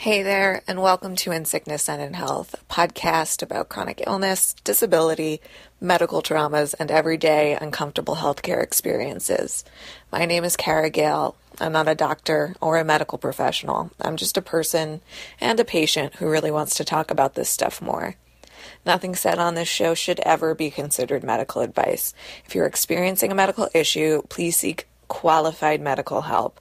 Hey there, and welcome to In Sickness and in Health, a podcast about chronic illness, disability, medical traumas, and everyday uncomfortable healthcare experiences. My name is Cara Gale. I'm not a doctor or a medical professional. I'm just a person and a patient who really wants to talk about this stuff more. Nothing said on this show should ever be considered medical advice. If you're experiencing a medical issue, please seek qualified medical help.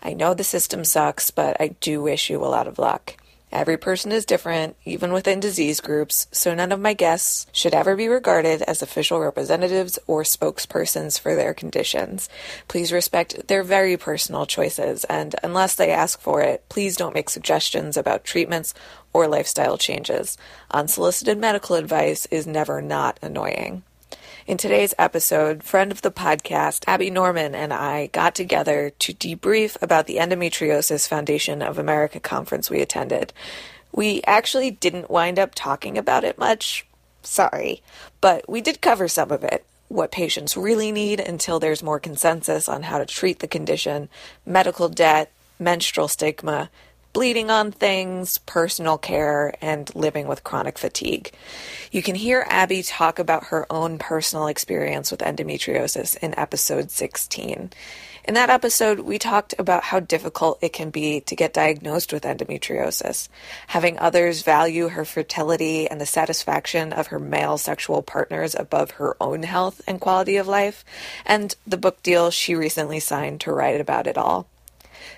I know the system sucks, but I do wish you a lot of luck. Every person is different, even within disease groups, so none of my guests should ever be regarded as official representatives or spokespersons for their conditions. Please respect their very personal choices, and unless they ask for it, please don't make suggestions about treatments or lifestyle changes. Unsolicited medical advice is never not annoying. In today's episode, friend of the podcast, Abby Norman, and I got together to debrief about the Endometriosis Foundation of America conference we attended. We actually didn't wind up talking about it much, sorry, but we did cover some of it. What patients really need until there's more consensus on how to treat the condition, medical debt, menstrual stigma, bleeding on things, personal care, and living with chronic fatigue. You can hear Abby talk about her own personal experience with endometriosis in episode 16. In that episode, we talked about how difficult it can be to get diagnosed with endometriosis, having others value her fertility and the satisfaction of her male sexual partners above her own health and quality of life, and the book deal she recently signed to write about it all.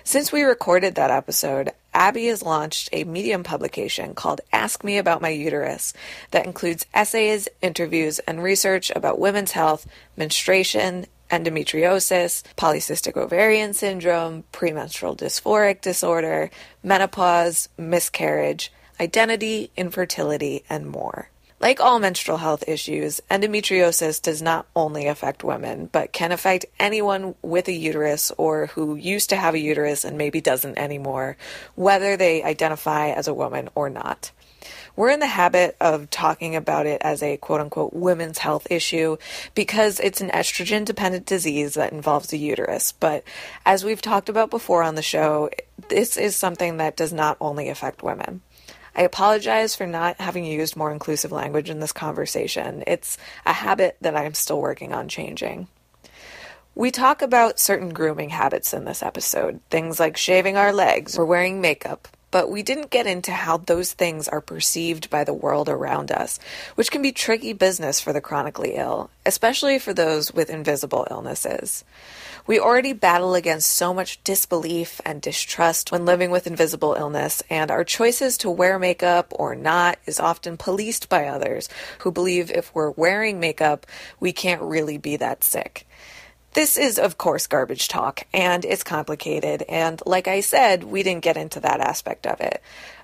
Since we recorded that episode, Abby has launched a Medium publication called Ask Me About My Uterus that includes essays, interviews, and research about women's health, menstruation, endometriosis, polycystic ovarian syndrome, premenstrual dysphoric disorder, menopause, miscarriage, identity, infertility, and more. Like all menstrual health issues, endometriosis does not only affect women, but can affect anyone with a uterus or who used to have a uterus and maybe doesn't anymore, whether they identify as a woman or not. We're in the habit of talking about it as a quote-unquote women's health issue because it's an estrogen-dependent disease that involves the uterus. But as we've talked about before on the show, this is something that does not only affect women. I apologize for not having used more inclusive language in this conversation. It's a habit that I'm still working on changing. We talk about certain grooming habits in this episode, things like shaving our legs or wearing makeup, but we didn't get into how those things are perceived by the world around us, which can be tricky business for the chronically ill, especially for those with invisible illnesses. We already battle against so much disbelief and distrust when living with invisible illness, and our choices to wear makeup or not is often policed by others who believe if we're wearing makeup, we can't really be that sick. This is, of course, garbage talk, and it's complicated, and like I said, we didn't get into that aspect of it.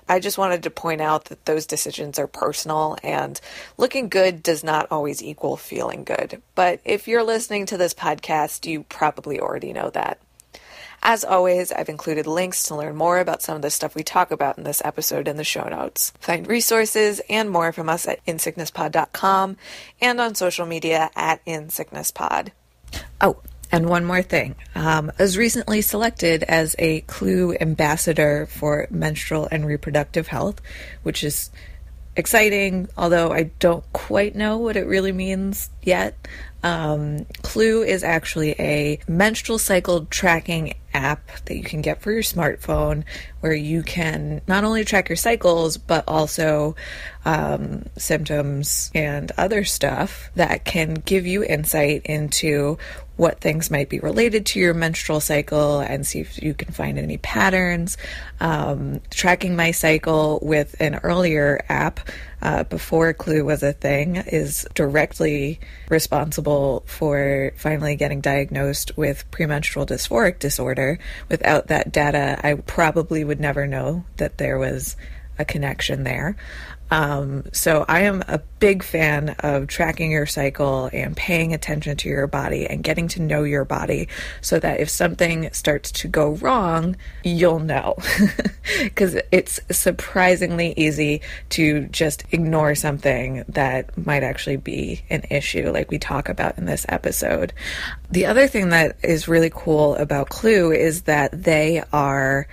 I just wanted to point out that those decisions are personal, and looking good does not always equal feeling good. But if you're listening to this podcast, you probably already know that. As always, I've included links to learn more about some of the stuff we talk about in this episode in the show notes. Find resources and more from us at insicknesspod.com and on social media at insicknesspod. Oh, and one more thing. I was recently selected as a Clue ambassador for menstrual and reproductive health, which is exciting, although I don't quite know what it really means yet. Clue is actually a menstrual cycle tracking app that you can get for your smartphone where you can not only track your cycles, but also symptoms and other stuff that can give you insight into what things might be related to your menstrual cycle and see if you can find any patterns. Tracking my cycle with an earlier app before Clue was a thing is directly responsible for finally getting diagnosed with premenstrual dysphoric disorder. Without that data, I probably would never know that there was a connection there. So I am a big fan of tracking your cycle and paying attention to your body and getting to know your body so that if something starts to go wrong, you'll know. Because it's surprisingly easy to just ignore something that might actually be an issue, like we talk about in this episode. The other thing that is really cool about Clue is that they are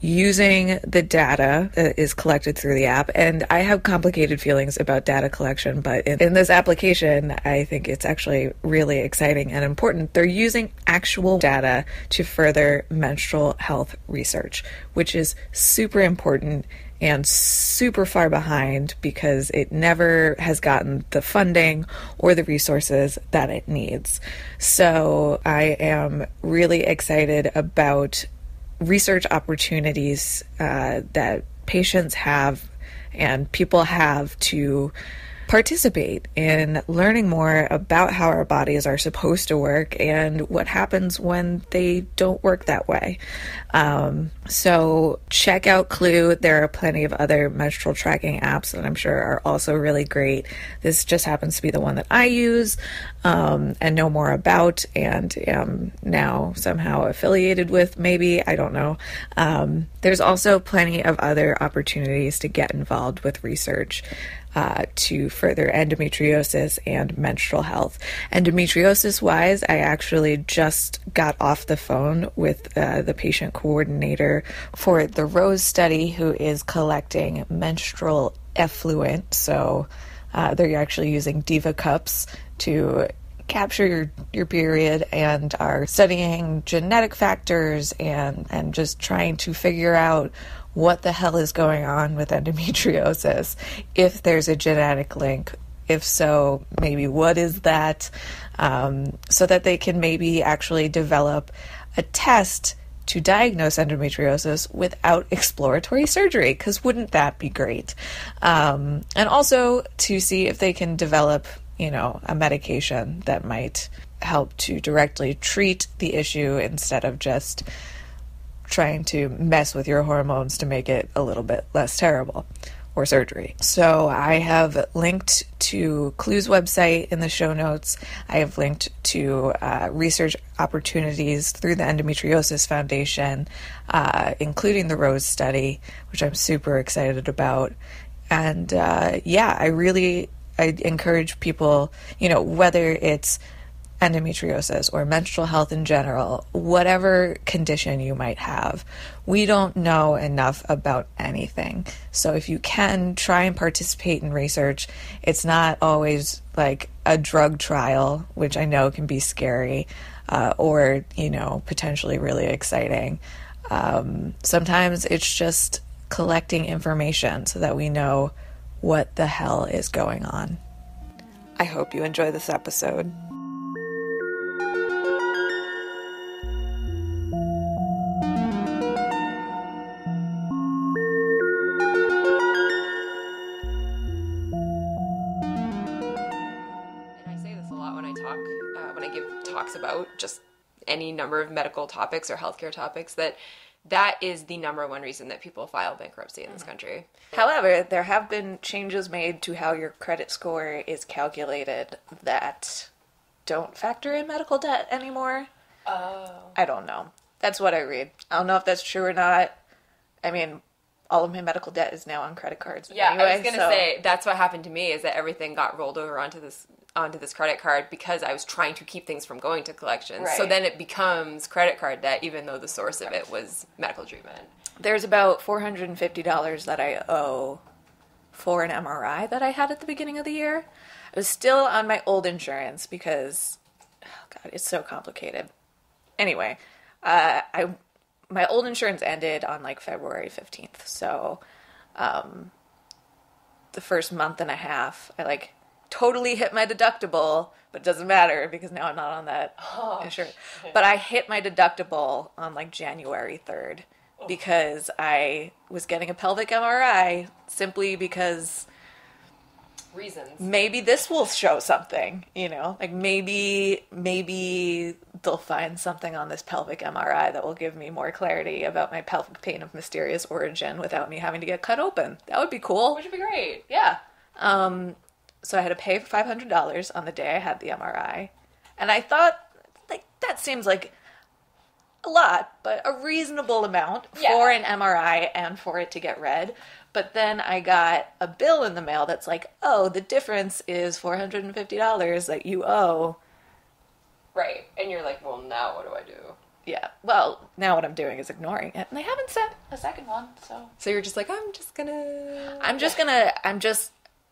using the data that is collected through the app. And I have complicated feelings about data collection, but in this application, I think it's actually really exciting and important. They're using actual data to further menstrual health research, which is super important and super far behind because it never has gotten the funding or the resources that it needs. So I am really excited about research opportunities that patients have and people have to participate in learning more about how our bodies are supposed to work and what happens when they don't work that way. So check out Clue. There are plenty of other menstrual tracking apps that I'm sure are also really great. This just happens to be the one that I use and know more about and am now somehow affiliated with, maybe. I don't know. There's also plenty of other opportunities to get involved with research to further endometriosis and menstrual health. Endometriosis-wise, I actually just got off the phone with the patient coordinator for the ROSE study, who is collecting menstrual effluent. So they're actually using Diva cups to capture your period and are studying genetic factors and just trying to figure out what the hell is going on with endometriosis, if there's a genetic link. If so, maybe what is that, so that they can maybe actually develop a test to diagnose endometriosis without exploratory surgery, because wouldn't that be great? And also to see if they can develop, a medication that might help to directly treat the issue instead of just trying to mess with your hormones to make it a little bit less terrible, or surgery. So I have linked to Clue's website in the show notes. I have linked to research opportunities through the Endometriosis Foundation, including the ROSE study, which I'm super excited about. And I encourage people, whether it's endometriosis or menstrual health in general, whatever condition you might have, we don't know enough about anything. So if you can, try and participate in research. It's not always like a drug trial, which I know can be scary, or, potentially really exciting. Sometimes it's just collecting information so that we know what the hell is going on. I hope you enjoy this episode. About just any number of medical topics or healthcare topics, that is the number one reason that people file bankruptcy in this country. However, there have been changes made to how your credit score is calculated that don't factor in medical debt anymore. Oh. I don't know. That's what I read. I don't know if that's true or not. I mean, all of my medical debt is now on credit cards. Yeah, anyway, I was going to say, that's what happened to me, is that everything got rolled over onto this credit card because I was trying to keep things from going to collections. Right. So then it becomes credit card debt, even though the source of it was medical treatment. There's about $450 that I owe for an MRI that I had at the beginning of the year. I was still on my old insurance because, it's so complicated. Anyway, my old insurance ended on February 15th. So the first month and a half, I totally hit my deductible, but it doesn't matter because now I'm not on that insurance. But I hit my deductible on January 3rd because I was getting a pelvic MRI simply because reasons. Maybe this will show something, maybe they'll find something on this pelvic MRI that will give me more clarity about my pelvic pain of mysterious origin without me having to get cut open. That would be cool. Which would be great. Yeah. So I had to pay $500 on the day I had the MRI. And I thought, that seems like a lot, but a reasonable amount for an MRI and for it to get read. But then I got a bill in the mail that's the difference is $450 that you owe. Right. And you're well, now what do I do? Yeah. Well, now what I'm doing is ignoring it. And they haven't sent a second one, so. So you're just like, I'm just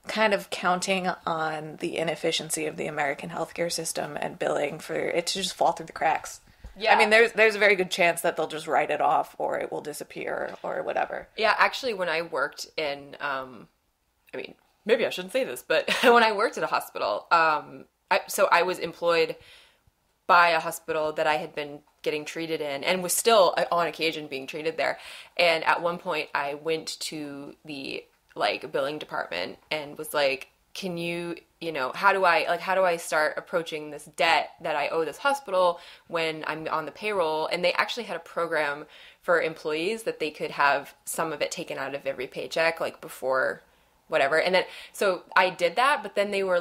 kind of counting on the inefficiency of the American healthcare system and billing for it to just fall through the cracks. Yeah. I mean, there's a very good chance that they'll just write it off or it will disappear or whatever. Yeah, actually, when I worked in, I mean, maybe I shouldn't say this, but when I worked at a hospital, I was employed by a hospital that I had been getting treated in and was still on occasion being treated there. And at one point I went to the billing department and was like, can you how do I start approaching this debt that I owe this hospital when I'm on the payroll? And they actually had a program for employees that they could have some of it taken out of every paycheck, before whatever. And then, so I did that, but then they were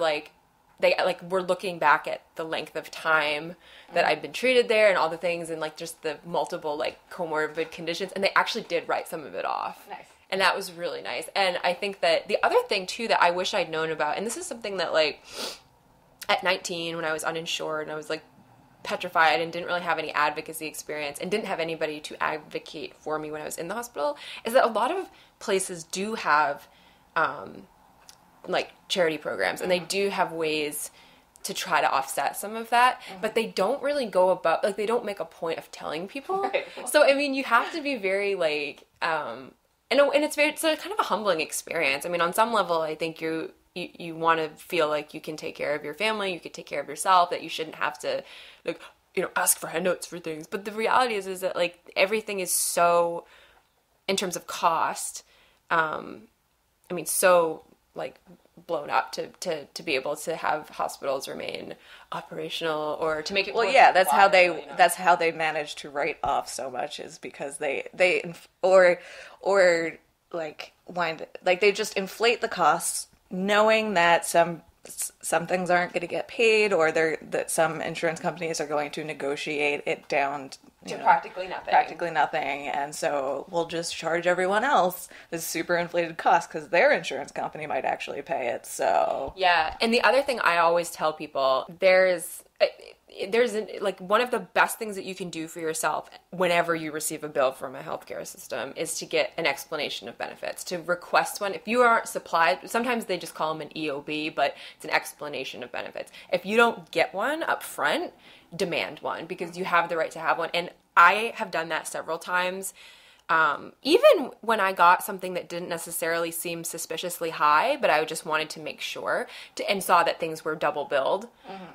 were looking back at the length of time that I'd been treated there and all the things and just the multiple comorbid conditions. And they actually did write some of it off. Nice. And that was really nice. And I think that the other thing too that I wish I'd known about, and this is something that at 19 when I was uninsured and I was petrified and didn't really have any advocacy experience and didn't have anybody to advocate for me when I was in the hospital, is that a lot of places do have charity programs and they do have ways to try to offset some of that, but they don't really go about, they don't make a point of telling people. Right. So, I mean, you have to be very and it's kind of a humbling experience. I mean, on some level, I think you want to feel like you can take care of your family, you can take care of yourself, that you shouldn't have to, ask for handouts for things. But the reality is that, everything is so, in terms of cost, so, blown up to be able to have hospitals remain operational or to make it that's how they manage to write off so much, is because they they just inflate the costs knowing that some things aren't going to get paid, or that some insurance companies are going to negotiate it down to practically nothing, and so we'll just charge everyone else this super inflated cost because their insurance company might actually pay it. So and the other thing I always tell people, there's one of the best things that you can do for yourself whenever you receive a bill from a healthcare system is to get an explanation of benefits, to request one. If you aren't supplied, sometimes they just call them an EOB, but it's an explanation of benefits. If you don't get one up front, demand one, because you have the right to have one. And I have done that several times. Even when I got something that didn't necessarily seem suspiciously high, but I just wanted to make sure and saw that things were double billed,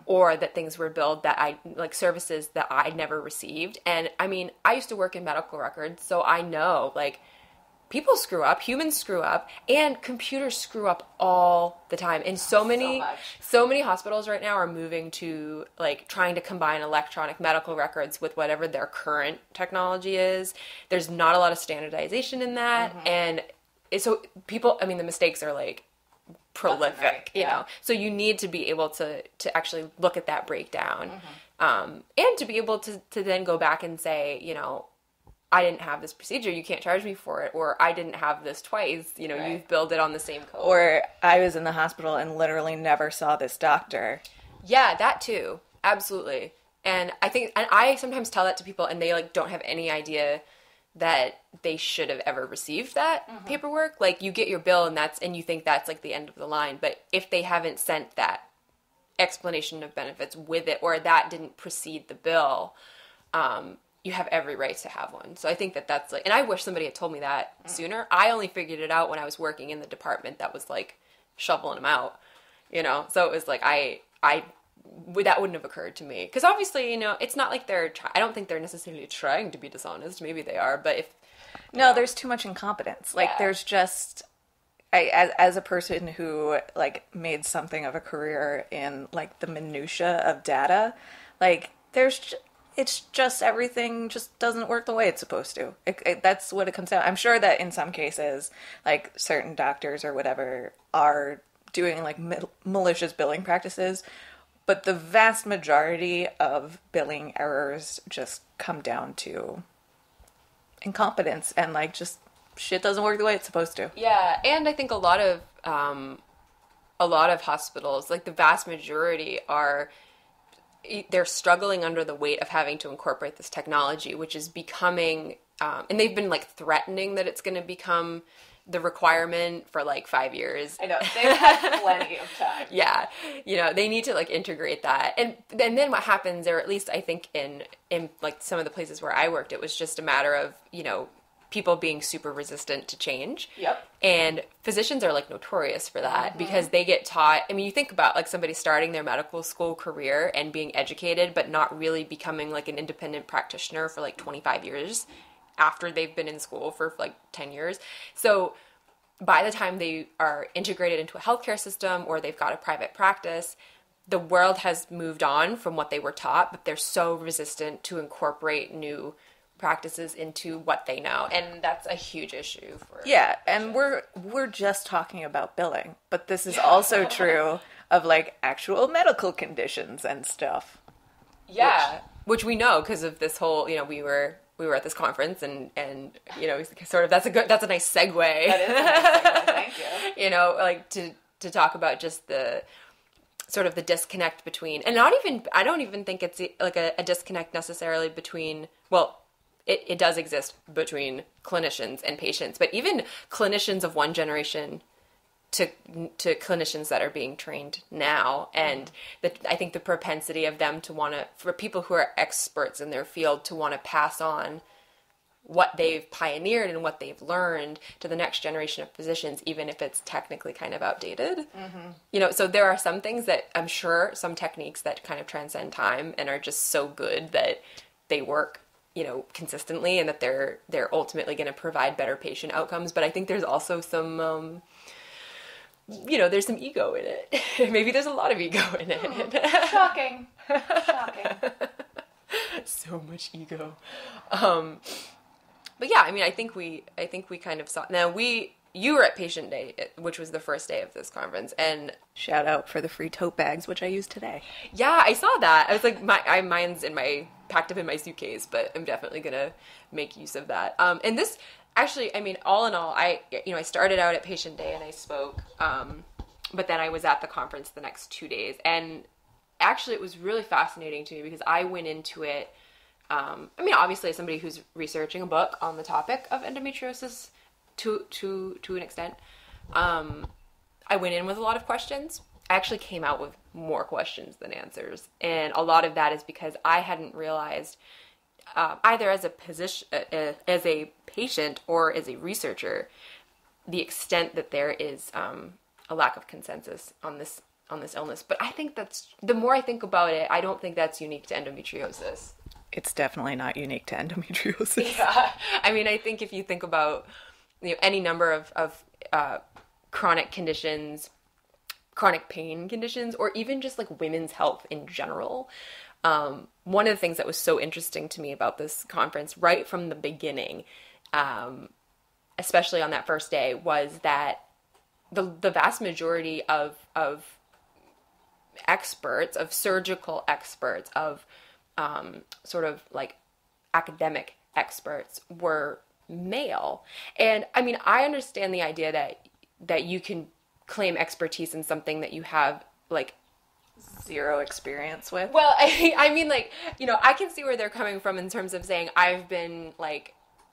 or that things were billed that services that I'd never received. And I mean, I used to work in medical records, so I know people screw up, humans screw up, and computers screw up all the time. And so many hospitals right now are moving to trying to combine electronic medical records with whatever their current technology is. There's not a lot of standardization in that. And so people, I mean, the mistakes are prolific, you know? So you need to be able to actually look at that breakdown. And to be able to then go back and say, I didn't have this procedure, you can't charge me for it. Or I didn't have this twice, you've billed it on the same code. Or I was in the hospital and literally never saw this doctor. Yeah, that too. Absolutely. And I sometimes tell that to people and they don't have any idea that they should have ever received that paperwork. You get your bill and you think that's the end of the line. But if they haven't sent that explanation of benefits with it, or that didn't precede the bill, you have every right to have one. So I think that's and I wish somebody had told me that sooner. I only figured it out when I was working in the department that was shoveling them out, So it was that wouldn't have occurred to me. Because obviously, it's not I don't think they're necessarily trying to be dishonest. Maybe they are, but there's too much incompetence. There's just, as a person who made something of a career in the minutia of data, it's just everything just doesn't work the way it's supposed to. That's what it comes down. I'm sure that in some cases, certain doctors or whatever are doing malicious billing practices, but the vast majority of billing errors just come down to incompetence and just shit doesn't work the way it's supposed to. Yeah, and I think a lot of hospitals, the vast majority are they're struggling under the weight of having to incorporate this technology, which is becoming, and they've been like threatening that it's going to become the requirement for like 5 years. I know, they've had plenty of time. Yeah, you know, they need to like integrate that, and then what happens, or at least I think in like some of the places where I worked, it was just a matter of, you know, people being super resistant to change. Yep. And physicians are like notorious for that because they get taught, I mean, you think about like somebody starting their medical school career and being educated, but not really becoming like an independent practitioner for like 25 years after they've been in school for like 10 years. So by the time they are integrated into a healthcare system or they've got a private practice, the world has moved on from what they were taught, but they're so resistant to incorporate new practices into what they know, and that's a huge issue for and we're just talking about billing, but this is also true of like actual medical conditions and stuff, which we know because of this whole, you know, we were at this conference and you know, sort of that's a nice segue. That is a nice segue. Thank you. You know, like to talk about just the sort of the disconnect between, and I don't even think it's like a disconnect necessarily between, well, it does exist between clinicians and patients, but even clinicians of one generation to clinicians that are being trained now. And I think the propensity of them to want to, for people who are experts in their field, to want to pass on what they've pioneered and what they've learned to the next generation of physicians, even if it's technically kind of outdated. You know, so there are some things that I'm sure, some techniques that kind of transcend time and are just so good that they work, you know, consistently, and that they're ultimately going to provide better patient outcomes. But I think there's also some, you know, there's some ego in it. Maybe there's a lot of ego in it. Shocking. So much ego. But yeah, I mean, I think we kind of saw. Now you were at Patient Day, which was the first day of this conference, and shout out for the free tote bags, which I used today. Yeah, I saw that. I was like, mine's packed up in my suitcase, but I'm definitely gonna make use of that. And this actually, I mean, all in all, I started out at Patient Day and I spoke, but then I was at the conference the next 2 days, and actually it was really fascinating to me because I went into it. I mean, obviously, as somebody who's researching a book on the topic of endometriosis to an extent, I went in with a lot of questions. I actually came out with more questions than answers, and a lot of that is because I hadn't realized, either as a patient or as a researcher, the extent that there is a lack of consensus on this illness. But I think the more I think about it, I don't think that's unique to endometriosis. It's definitely not unique to endometriosis. Yeah, I mean, I think if you think about, you know, any number of chronic conditions, chronic pain conditions, or even just like women's health in general. One of the things that was so interesting to me about this conference right from the beginning, especially on that first day, was that the vast majority of experts, of surgical experts, of sort of like academic experts were male. And I mean, I understand the idea that you can claim expertise in something that you have like zero experience with. Well, I mean, like, you know, I can see where they're coming from in terms of saying I've been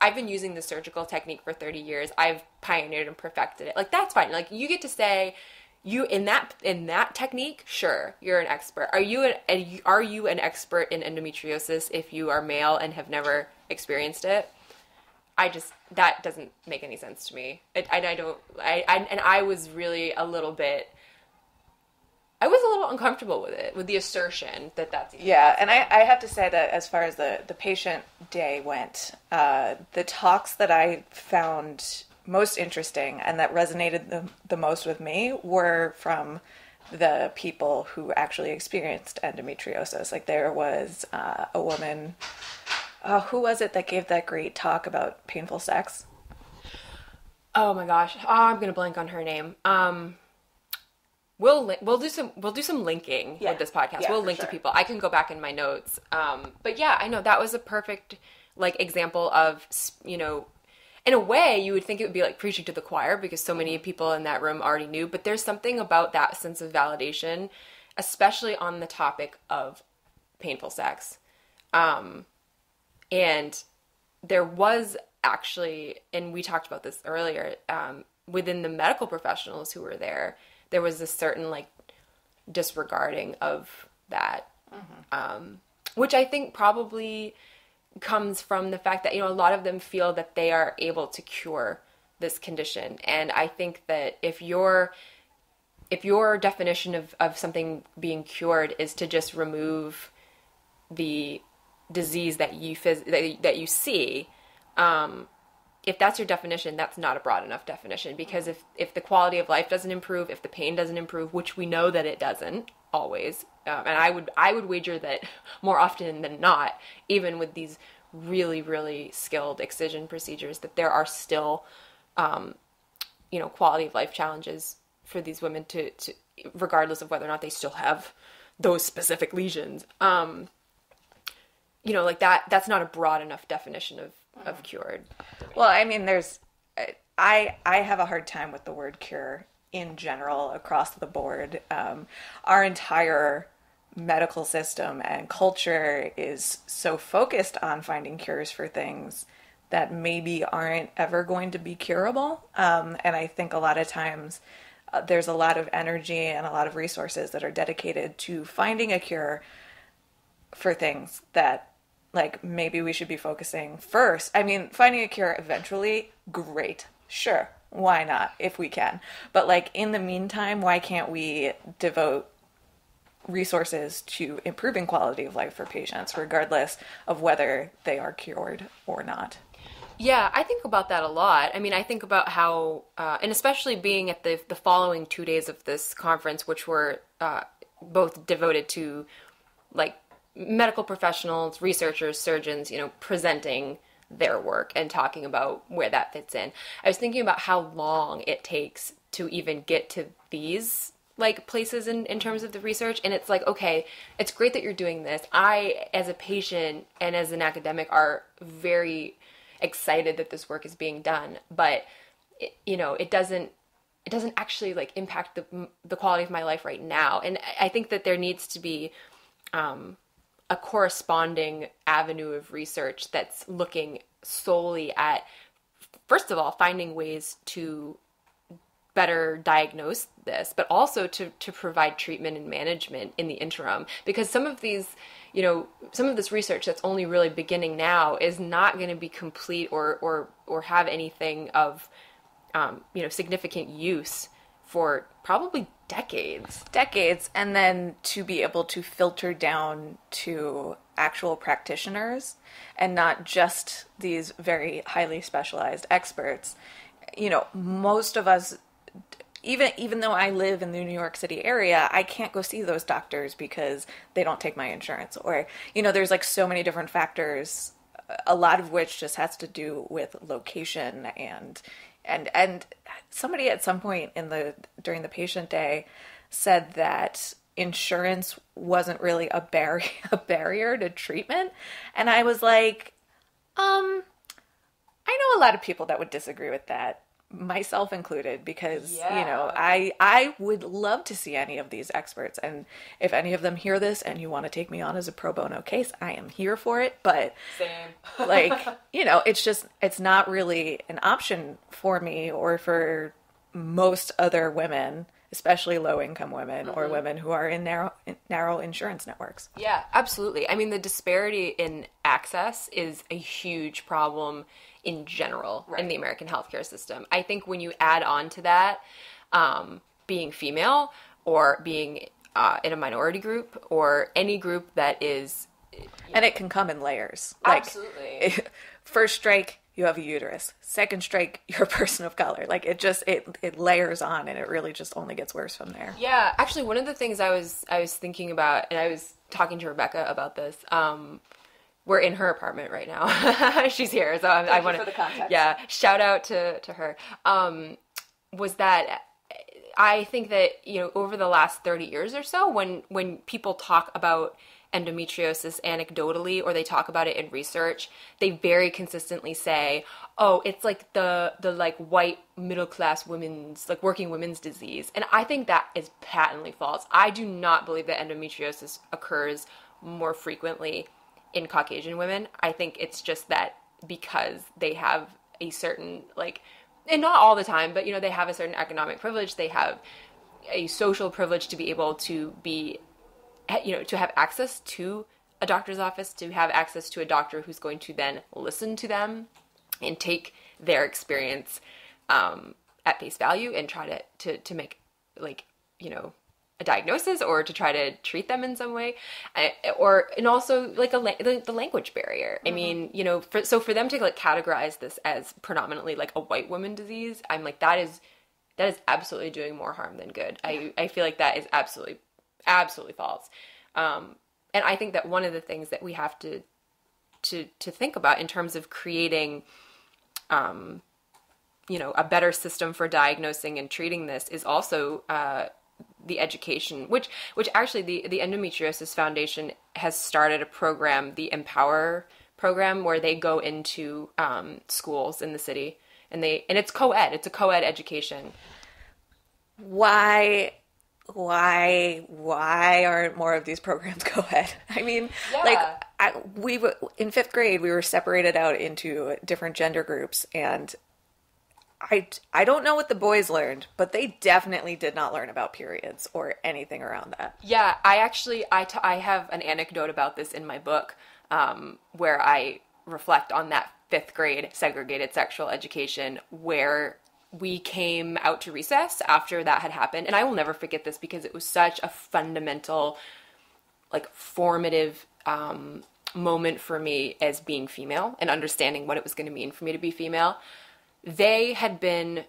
using the surgical technique for 30 years. I've pioneered and perfected it. Like, that's fine. Like, you get to say you in that technique, sure, you're an expert. Are you an expert in endometriosis if you are male and have never experienced it? That doesn't make any sense to me. I was really a little uncomfortable with it, with the assertion that that's easy. Yeah, and I have to say that as far as the patient day went, the talks that I found most interesting and that resonated the most with me were from the people who actually experienced endometriosis. Like, there was a woman, who was it that gave that great talk about painful sex? Oh my gosh, I'm gonna blank on her name. We'll do some linking with this podcast. Yeah, we'll link to people. I can go back in my notes. But yeah, I know that was a perfect like example of, you know, in a way you would think it would be like preaching to the choir because so many people in that room already knew, but there's something about that sense of validation, especially on the topic of painful sex. And there was actually, and we talked about this earlier, within the medical professionals who were there, there was a certain like disregarding of that, which I think probably comes from the fact that, you know, a lot of them feel that they are able to cure this condition. And I think that if your definition of something being cured is to just remove the disease that you see, if that's your definition, that's not a broad enough definition, because if the quality of life doesn't improve, if the pain doesn't improve, which we know that it doesn't always, and I would wager that more often than not, even with these really, really skilled excision procedures, that there are still, you know, quality of life challenges for these women to regardless of whether or not they still have those specific lesions. You know, like that's not a broad enough definition of cured. Well, I mean, I have a hard time with the word cure in general across the board. Our entire medical system and culture is so focused on finding cures for things that maybe aren't ever going to be curable. And I think a lot of times there's a lot of energy and a lot of resources that are dedicated to finding a cure for things that, like, maybe we should be focusing first. I mean, finding a cure eventually, great. Sure. Why not, if we can? But, like, in the meantime, why can't we devote resources to improving quality of life for patients, regardless of whether they are cured or not? Yeah, I think about that a lot. I mean, I think about how, and especially being at the following 2 days of this conference, which were both devoted to, like, medical professionals, researchers, surgeons, you know, presenting their work and talking about where that fits in. I was thinking about how long it takes to even get to these, like, places in terms of the research. And it's like, okay, it's great that you're doing this. I, as a patient and as an academic, are very excited that this work is being done, but you know, it doesn't actually, like, impact the quality of my life right now. And I think that there needs to be a corresponding avenue of research that's looking solely at, first of all, finding ways to better diagnose this, but also to provide treatment and management in the interim. Because some of these, you know, some of this research that's only really beginning now is not going to be complete or have anything of, you know, significant use for probably decades. And then to be able to filter down to actual practitioners and not just these very highly specialized experts. You know, most of us, even though I live in the New York City area, I can't go see those doctors because they don't take my insurance. Or, you know, there's like so many different factors, a lot of which just has to do with location and somebody at some point during the patient day said that insurance wasn't really a barrier to treatment. And I was like, I know a lot of people that would disagree with that, myself included, because, you know, I would love to see any of these experts. And if any of them hear this and you want to take me on as a pro bono case, I am here for it. But same. Like, you know, it's not really an option for me or for most other women, especially low-income women or women who are in narrow insurance networks. Yeah, absolutely. I mean, the disparity in access is a huge problem in general in the American healthcare system. I think when you add on to that, being female or being in a minority group or any group that is... And it can come in layers. Absolutely. Like, first strike, you have a uterus. Second strike, you're a person of color. Like, it layers on, and it really just only gets worse from there. Yeah, actually, one of the things I was thinking about, and I was talking to Rebecca about this. We're in her apartment right now. She's here, so I want to. For the context. Yeah, shout out to her. Was that I think that, you know, over the last 30 years or so, when people talk about endometriosis anecdotally, or they talk about it in research, they very consistently say, oh, it's like the like white middle class women's, like working women's disease. And I think that is patently false. I do not believe that endometriosis occurs more frequently in Caucasian women. I think it's just that because they have a certain, like, and not all the time, but, you know, they have a certain economic privilege. They have a social privilege to be able to be, you know, to have access to a doctor's office, to have access to a doctor who's going to then listen to them and take their experience at face value and try to make, like, you know, a diagnosis or to try to treat them in some way, and also like the language barrier. I mean, you know, for them to like categorize this as predominantly like a white woman disease, I'm like, that is absolutely doing more harm than good. I feel like that is absolutely false. And I think that one of the things that we have to think about in terms of creating, you know, a better system for diagnosing and treating this is also the education, which actually the Endometriosis Foundation has started a program, the Empower program, where they go into schools in the city and it's co-ed. It's a co-ed education. Why aren't more of these programs co-ed? I mean, yeah. like in fifth grade, we were separated out into different gender groups, and I don't know what the boys learned, but they definitely did not learn about periods or anything around that. Yeah, I have an anecdote about this in my book, where I reflect on that fifth grade segregated sexual education, where we came out to recess after that had happened. And I will never forget this because it was such a fundamental, like, formative moment for me as being female and understanding what it was going to mean for me to be female. They had been,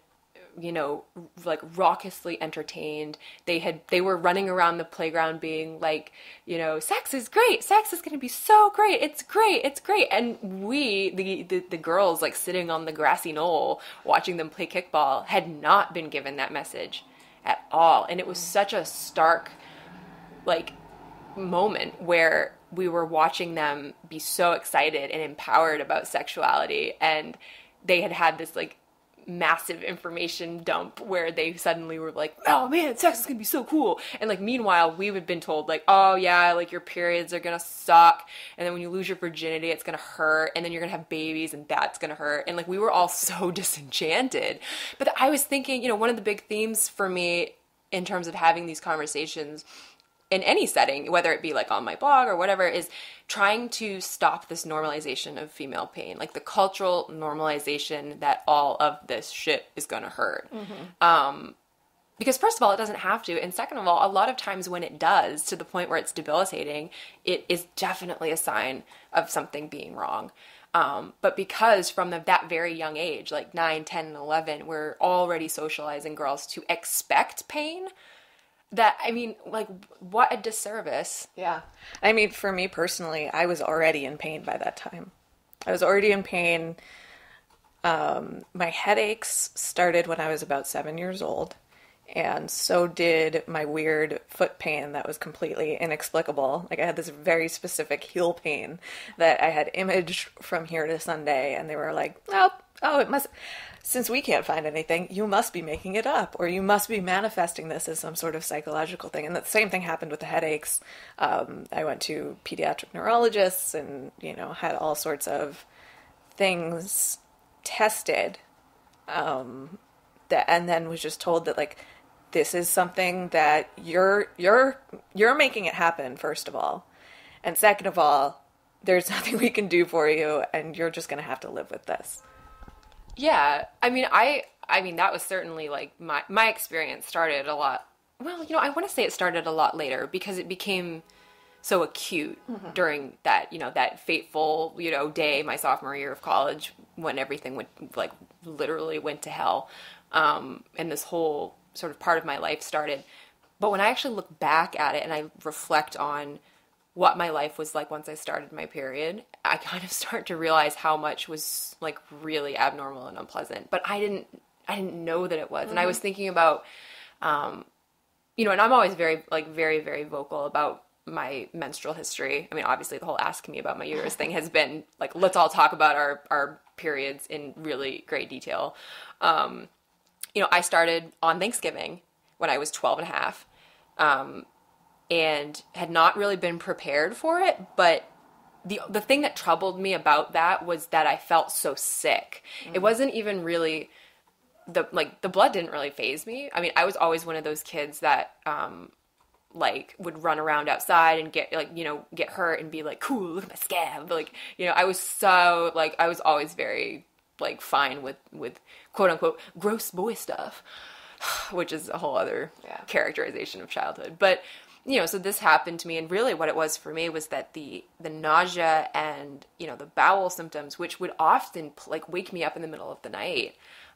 you know, like, raucously entertained. They were running around the playground being like, you know, sex is great. Sex is going to be so great. It's great. It's great. And we, the girls, like, sitting on the grassy knoll watching them play kickball, had not been given that message at all. And it was such a stark, like, moment where we were watching them be so excited and empowered about sexuality, and they had this, like, massive information dump where they suddenly were like, oh man, sex is gonna be so cool. And, like, meanwhile, we had been told, like, oh yeah, like, your periods are gonna suck, and then when you lose your virginity, it's gonna hurt, and then you're gonna have babies, and that's gonna hurt. And, like, we were all so disenchanted. But I was thinking, you know, one of the big themes for me in terms of having these conversations in any setting, whether it be like on my blog or whatever, is trying to stop this normalization of female pain, like the cultural normalization that all of this shit is going to hurt. Because first of all, it doesn't have to. And second of all, a lot of times when it does, to the point where it's debilitating, it is definitely a sign of something being wrong. But because from that very young age, like 9, 10, and 11, we're already socializing girls to expect pain, that, I mean, like, what a disservice. Yeah. I mean, for me personally, I was already in pain by that time. I was already in pain. My headaches started when I was about 7 years old, and so did my weird foot pain that was completely inexplicable. Like, I had this very specific heel pain that I had imaged from here to Sunday, and they were like, oh, it must... Since we can't find anything, you must be making it up, or you must be manifesting this as some sort of psychological thing. And the same thing happened with the headaches. I went to pediatric neurologists and, you know, had all sorts of things tested, and then was just told that, like, this is something that you're making it happen, first of all. And second of all, there's nothing we can do for you, and you're just going to have to live with this. Yeah, I mean, that was certainly, like, my experience started a lot. Well, you know, I want to say it started a lot later because it became so acute during that, you know, that fateful, you know, day, my sophomore year of college, when everything went, like, literally went to hell, and this whole sort of part of my life started. But when I actually look back at it and I reflect on what my life was like once I started my period, I kind of start to realize how much was, like, really abnormal and unpleasant. But I didn't know that it was. And I was thinking about, you know, and I'm always very, very vocal about my menstrual history. I mean, obviously the whole ask me about my uterus thing has been like, let's all talk about our periods in really great detail. You know, I started on Thanksgiving when I was 12 and a half. and had not really been prepared for it. But the thing that troubled me about that was that I felt so sick. It wasn't even really the blood didn't really faze me. I mean, I was always one of those kids that would run around outside and get hurt and be like, cool, look at my scab. I was so I was always very fine with quote unquote gross boy stuff, which is a whole other characterization of childhood. But so this happened to me, and really what it was for me was that the nausea and the bowel symptoms, which would often wake me up in the middle of the night.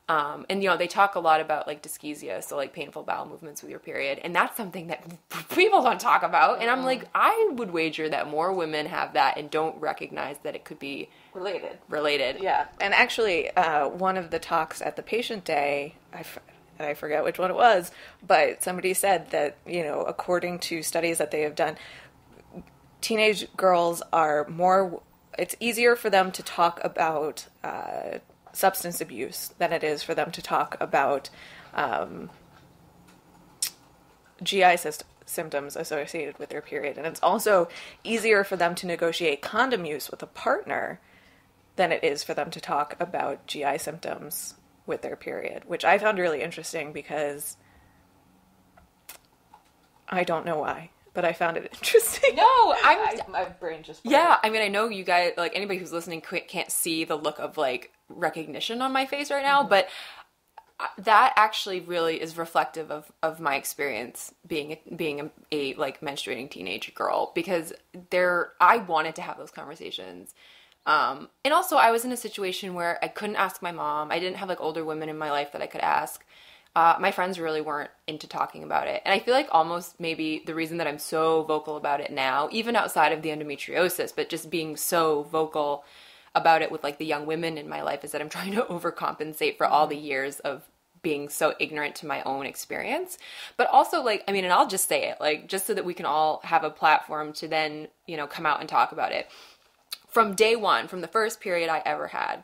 And they talk a lot about dyschezia, so painful bowel movements with your period, and that's something that people don't talk about. And I'm I would wager that more women have that and don't recognize that it could be related. Yeah. And actually, one of the talks at the patient day, I forget which one it was, but somebody said that, according to studies that they have done, teenage girls are it's easier for them to talk about substance abuse than it is for them to talk about GI symptoms associated with their period. And it's also easier for them to negotiate condom use with a partner than it is for them to talk about GI symptoms with their period, which I found really interesting because I don't know why, but I found it interesting. No, my brain just... Yeah, I mean, I know you guys, anybody who's listening can't see the look of, recognition on my face right now, but that actually really is reflective of my experience being a menstruating teenage girl, because I wanted to have those conversations. And also I was in a situation where I couldn't ask my mom. I didn't have older women in my life that I could ask. My friends really weren't into talking about it. And I feel almost maybe the reason that I'm so vocal about it now, even outside of the endometriosis, but just being so vocal about it with the young women in my life, is that I'm trying to overcompensate for all the years of being so ignorant to my own experience. But also and I'll just say it, just so that we can all have a platform to then, come out and talk about it. From day one, from the first period I ever had,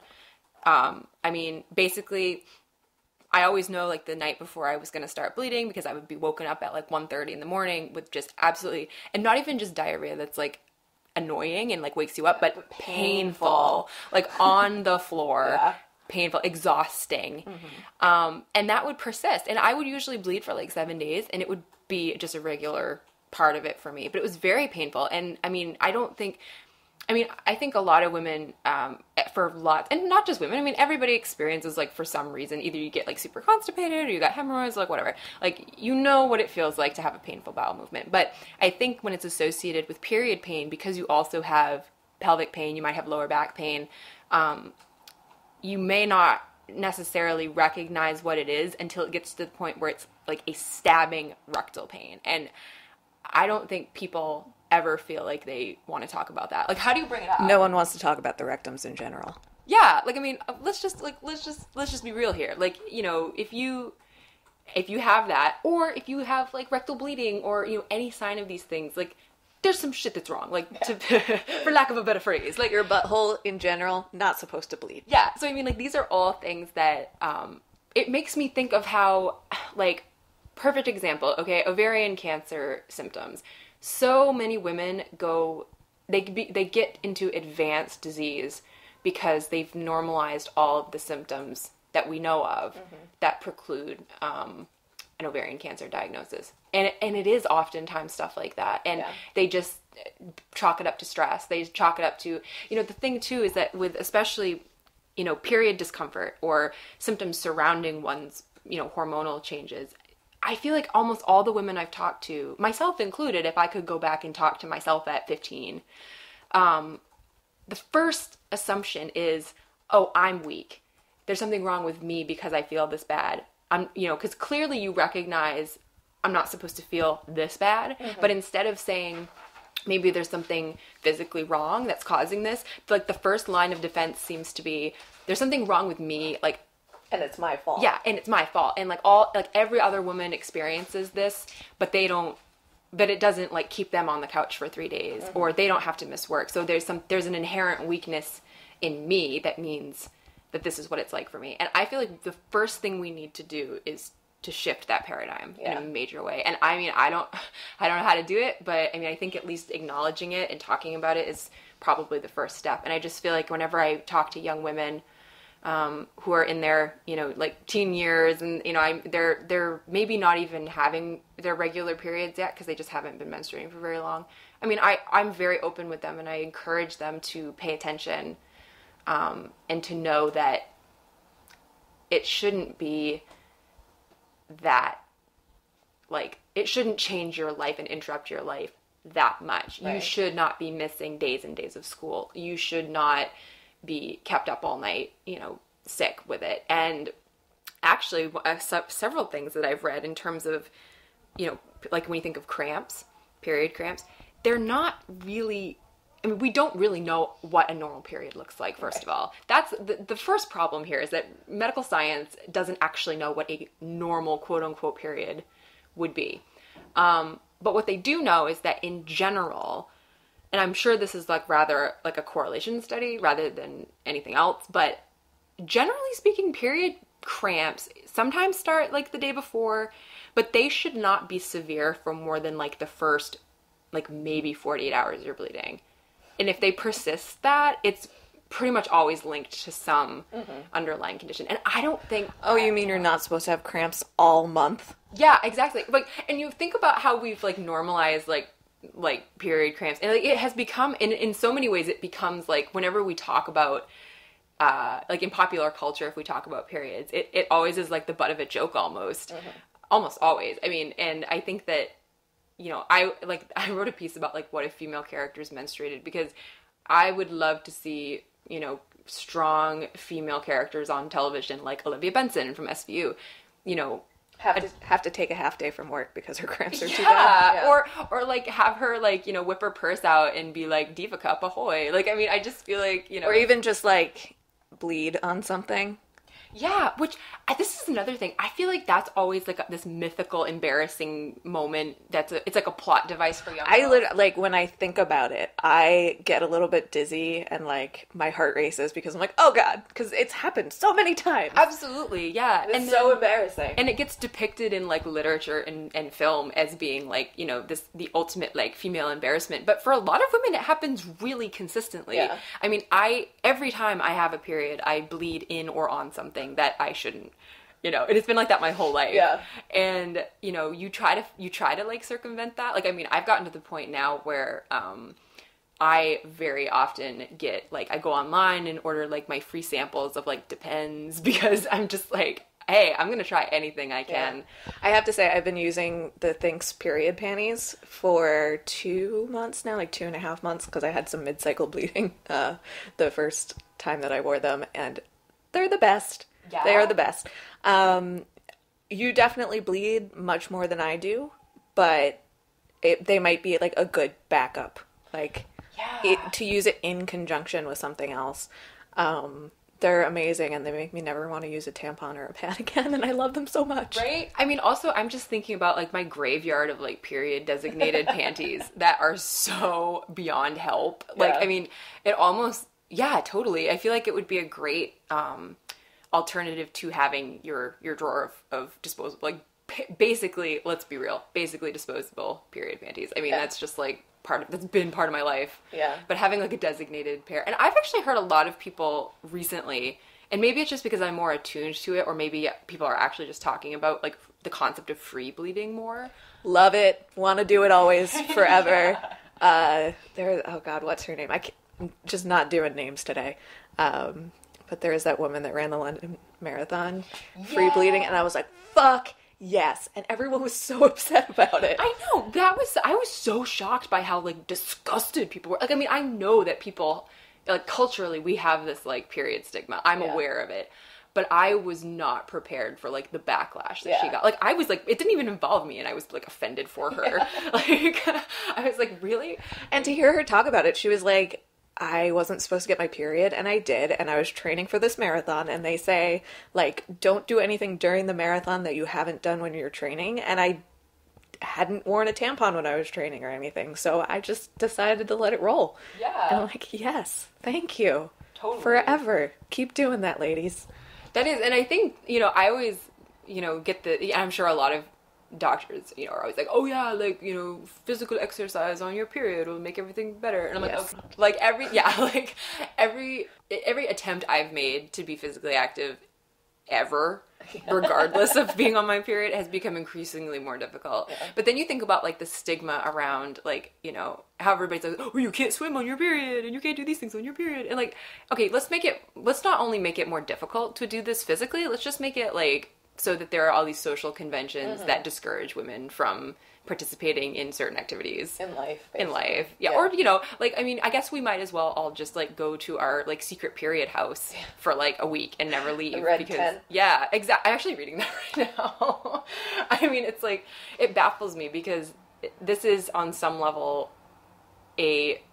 basically I always know the night before I was going to start bleeding, because I would be woken up at 1:30 in the morning with just absolutely, and not even just diarrhea that's annoying and wakes you up, but painful, on the floor, painful, exhausting. And that would persist. And I would usually bleed for 7 days, and it would be just a regular part of it for me, but it was very painful. And I think a lot of women, and not just women, everybody experiences, for some reason, either you get, super constipated, or you got hemorrhoids, whatever. What it feels like to have a painful bowel movement. But I think when it's associated with period pain, because you also have pelvic pain, you might have lower back pain, you may not necessarily recognize what it is until it gets to the point where it's, a stabbing rectal pain. And I don't think people ever feel like they want to talk about that. How do you bring it up? No one wants to talk about the rectums in general. Yeah, let's just be real here. If you have that, or if you have rectal bleeding, or any sign of these things, there's some shit that's wrong. For lack of a better phrase, your butthole in general not supposed to bleed. Yeah. So these are all things that it makes me think of how perfect example. Okay, ovarian cancer symptoms. So many women they get into advanced disease because they've normalized all of the symptoms that we know of that preclude an ovarian cancer diagnosis. And it is oftentimes stuff like that. And they just chalk it up to stress. They chalk it up to, the thing too is that with especially, period discomfort or symptoms surrounding one's, hormonal changes, I feel almost all the women I've talked to, myself included, if I could go back and talk to myself at 15, the first assumption is, oh, I'm weak. There's something wrong with me because I feel this bad. Because clearly you recognize I'm not supposed to feel this bad, but instead of saying maybe there's something physically wrong that's causing this, the first line of defense seems to be, there's something wrong with me, and it's my fault. Yeah, and it's my fault. And every other woman experiences this, but it doesn't keep them on the couch for 3 days, or they don't have to miss work. So there's an inherent weakness in me that means that this is what it's like for me. And I feel the first thing we need to do is to shift that paradigm in a major way. And I mean, I don't know how to do it, but I mean, I think at least acknowledging it and talking about it is probably the first step. And I just feel like whenever I talk to young women who are in their, you know, like teen years, and, you know, they're maybe not even having their regular periods yet because they just haven't been menstruating for very long. I mean, I'm very open with them, and I encourage them to pay attention and to know that it shouldn't be that, like, it shouldn't change your life and interrupt your life that much. Right. You should not be missing days and days of school. You should not be kept up all night, you know, sick with it. And actually, several things that I've read in terms of, you know, like when you think of cramps, period cramps, they're not really, I mean, we don't really know what a normal period looks like, first of all. That's the first problem here, is that medical science doesn't actually know what a normal quote-unquote period would be. But what they do know is that in general, and I'm sure this is like rather like a correlation study rather than anything else, but generally speaking, period cramps sometimes start like the day before, but they should not be severe for more than like the first, like maybe 48 hours you're bleeding. And if they persist that, it's pretty much always linked to some underlying condition. And I don't think... Oh, you mean you're not supposed to have cramps all month? Yeah, exactly. Like, and you think about how we've like normalized like period cramps, and like it has become, in so many ways, it becomes like whenever we talk about like in popular culture, if we talk about periods, it always is like the butt of a joke almost. Almost always. I mean, and I think that, you know, I wrote a piece about like what if female characters menstruated, because I would love to see, you know, strong female characters on television like Olivia Benson from SVU, you know, have to take a half day from work because her cramps are too bad. Yeah. Or like have her like, you know, whip her purse out and be like, Diva Cup ahoy. Like, I mean, I just feel like, you know, or even just like bleed on something. Yeah, which, this is another thing. I feel like that's always like this mythical, embarrassing moment. It's like a plot device for young girls. Like when I think about it, I get a little bit dizzy and like my heart races because I'm like, oh God, because it's happened so many times. Absolutely, yeah. It's so embarrassing. And it gets depicted in like literature and film as being like, you know, the ultimate like female embarrassment. But for a lot of women, it happens really consistently. Yeah. I mean, every time I have a period, I bleed in or on something that I shouldn't, you know, and it's been like that my whole life. Yeah. And, you know, you try to like circumvent that. Like, I mean, I've gotten to the point now where, I very often get like, I go online and order like my free samples of like Depends, because I'm just like, hey, I'm going to try anything I can. Yeah. I have to say, I've been using the Thinx period panties for 2 months now, like 2.5 months, because I had some mid-cycle bleeding, the first time that I wore them, and they're the best. Yeah. They are the best. You definitely bleed much more than I do, but they might be like a good backup. Like, to use it in conjunction with something else. They're amazing, and they make me never want to use a tampon or a pad again, and I love them so much. Right? I mean, also, I'm just thinking about like my graveyard of like period designated panties that are so beyond help. Like, I mean, it almost... Yeah, totally. I feel like it would be a great alternative to having your drawer of disposable, like basically, let's be real, basically disposable period panties. I mean, that's just like that's been part of my life. Yeah. But having like a designated pair, and I've actually heard a lot of people recently, and maybe it's just because I'm more attuned to it, or maybe people are actually just talking about like the concept of free bleeding more. Love it. Want to do it always, forever. Oh God, what's her name? I'm just not doing names today. But there is that woman that ran the London Marathon, free bleeding, and I was like, fuck yes. And everyone was so upset about it. I know. I was so shocked by how like disgusted people were. Like, I mean, I know that people, like culturally, we have this like period stigma. I'm aware of it. But I was not prepared for like the backlash that she got. Like, I was like, it didn't even involve me, and I was like offended for her. Like, I was like, really? And to hear her talk about it, she was like, I wasn't supposed to get my period, and I did, and I was training for this marathon, and they say, like, don't do anything during the marathon that you haven't done when you're training, and I hadn't worn a tampon when I was training or anything, so I just decided to let it roll. Yeah. And I'm like, yes, thank you. Totally. Forever. Keep doing that, ladies. That is, and I think, you know, I always, I'm sure a lot of doctors, are always like, oh yeah, like, physical exercise on your period will make everything better. And I'm like, Yes. okay. Like every attempt I've made to be physically active ever, regardless of being on my period, has become increasingly more difficult. Yeah. But then you think about like the stigma around like, how everybody's like, oh, you can't swim on your period and you can't do these things on your period. And like, okay, let's not only make it more difficult to do this physically, let's just make it like so that there are all these social conventions that discourage women from participating in certain activities in life. Yeah. Or like, I mean, I guess we might as well all just like go to our like secret period house for like a week and never leave. The red tent. Yeah, exactly. I'm actually reading that right now. I mean, it's like, it baffles me because this is on some level a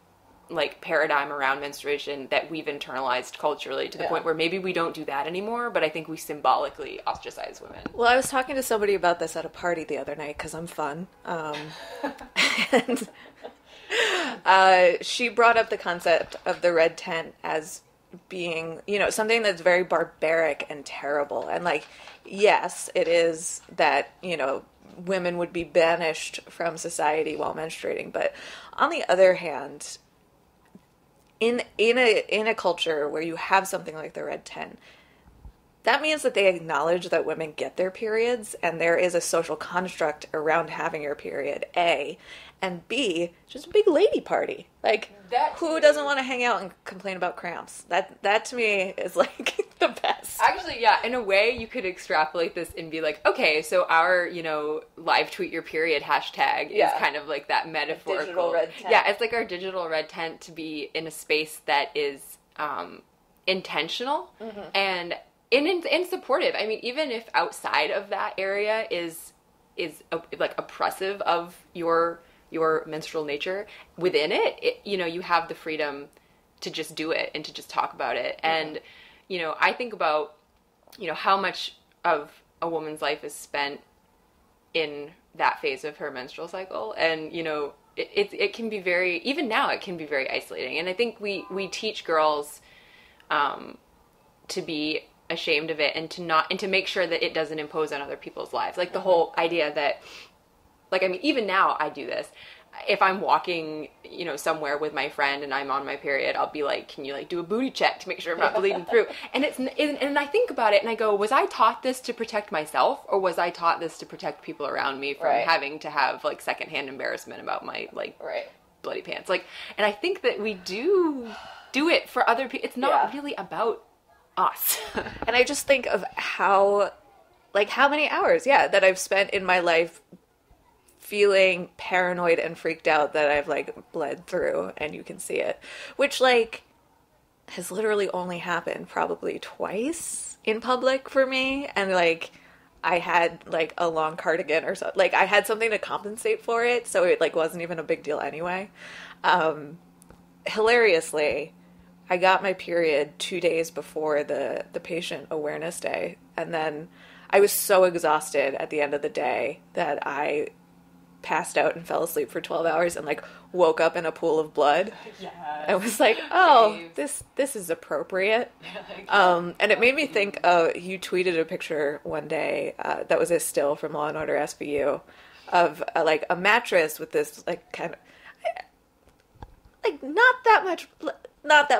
like paradigm around menstruation that we've internalized culturally to the point where maybe we don't do that anymore, but I think we symbolically ostracize women. Well, I was talking to somebody about this at a party the other night because I'm fun. And she brought up the concept of the red tent as being, something that's very barbaric and terrible. And like, yes, it is that, women would be banished from society while menstruating. But on the other hand, in a culture where you have something like the red tent, that means that they acknowledge that women get their periods and there is a social construct around having your period, A, and B, just a big lady party. Like, who doesn't want to hang out and complain about cramps? That to me is like the best. Actually, yeah, in a way you could extrapolate this and be like, okay, so our, live tweet your period hashtag is kind of like that metaphorical. Digital red tent. Yeah, it's like our digital red tent to be in a space that is intentional and supportive. I mean, even if outside of that area is like oppressive of your menstrual nature, within it, you have the freedom to just do it and to just talk about it. And I think about how much of a woman's life is spent in that phase of her menstrual cycle, and it can be very, even now it can be very isolating. And I think we teach girls to be ashamed of it and to make sure that it doesn't impose on other people's lives. Like the whole idea that, like, I mean, even now I do this. If I'm walking, somewhere with my friend and I'm on my period, I'll be like, can you like do a booty check to make sure I'm not bleeding through? And and I think about it and I go, was I taught this to protect myself, or was I taught this to protect people around me from having to have like secondhand embarrassment about my like bloody pants? Like, and I think that we do it for other people. It's not really about us. And I just think of how many hours, that I've spent in my life feeling paranoid and freaked out that I've like bled through and you can see it, which like has literally only happened probably twice in public for me. And like I had like a long cardigan or something, like I had something to compensate for it, so it like wasn't even a big deal anyway. Hilariously, I got my period 2 days before the patient awareness day, and then I was so exhausted at the end of the day that I passed out and fell asleep for 12 hours and like woke up in a pool of blood. Yes. I was like, oh, this is appropriate. And it made me think, you tweeted a picture one day that was a still from Law and Order SVU of like a mattress with this like kind of like not that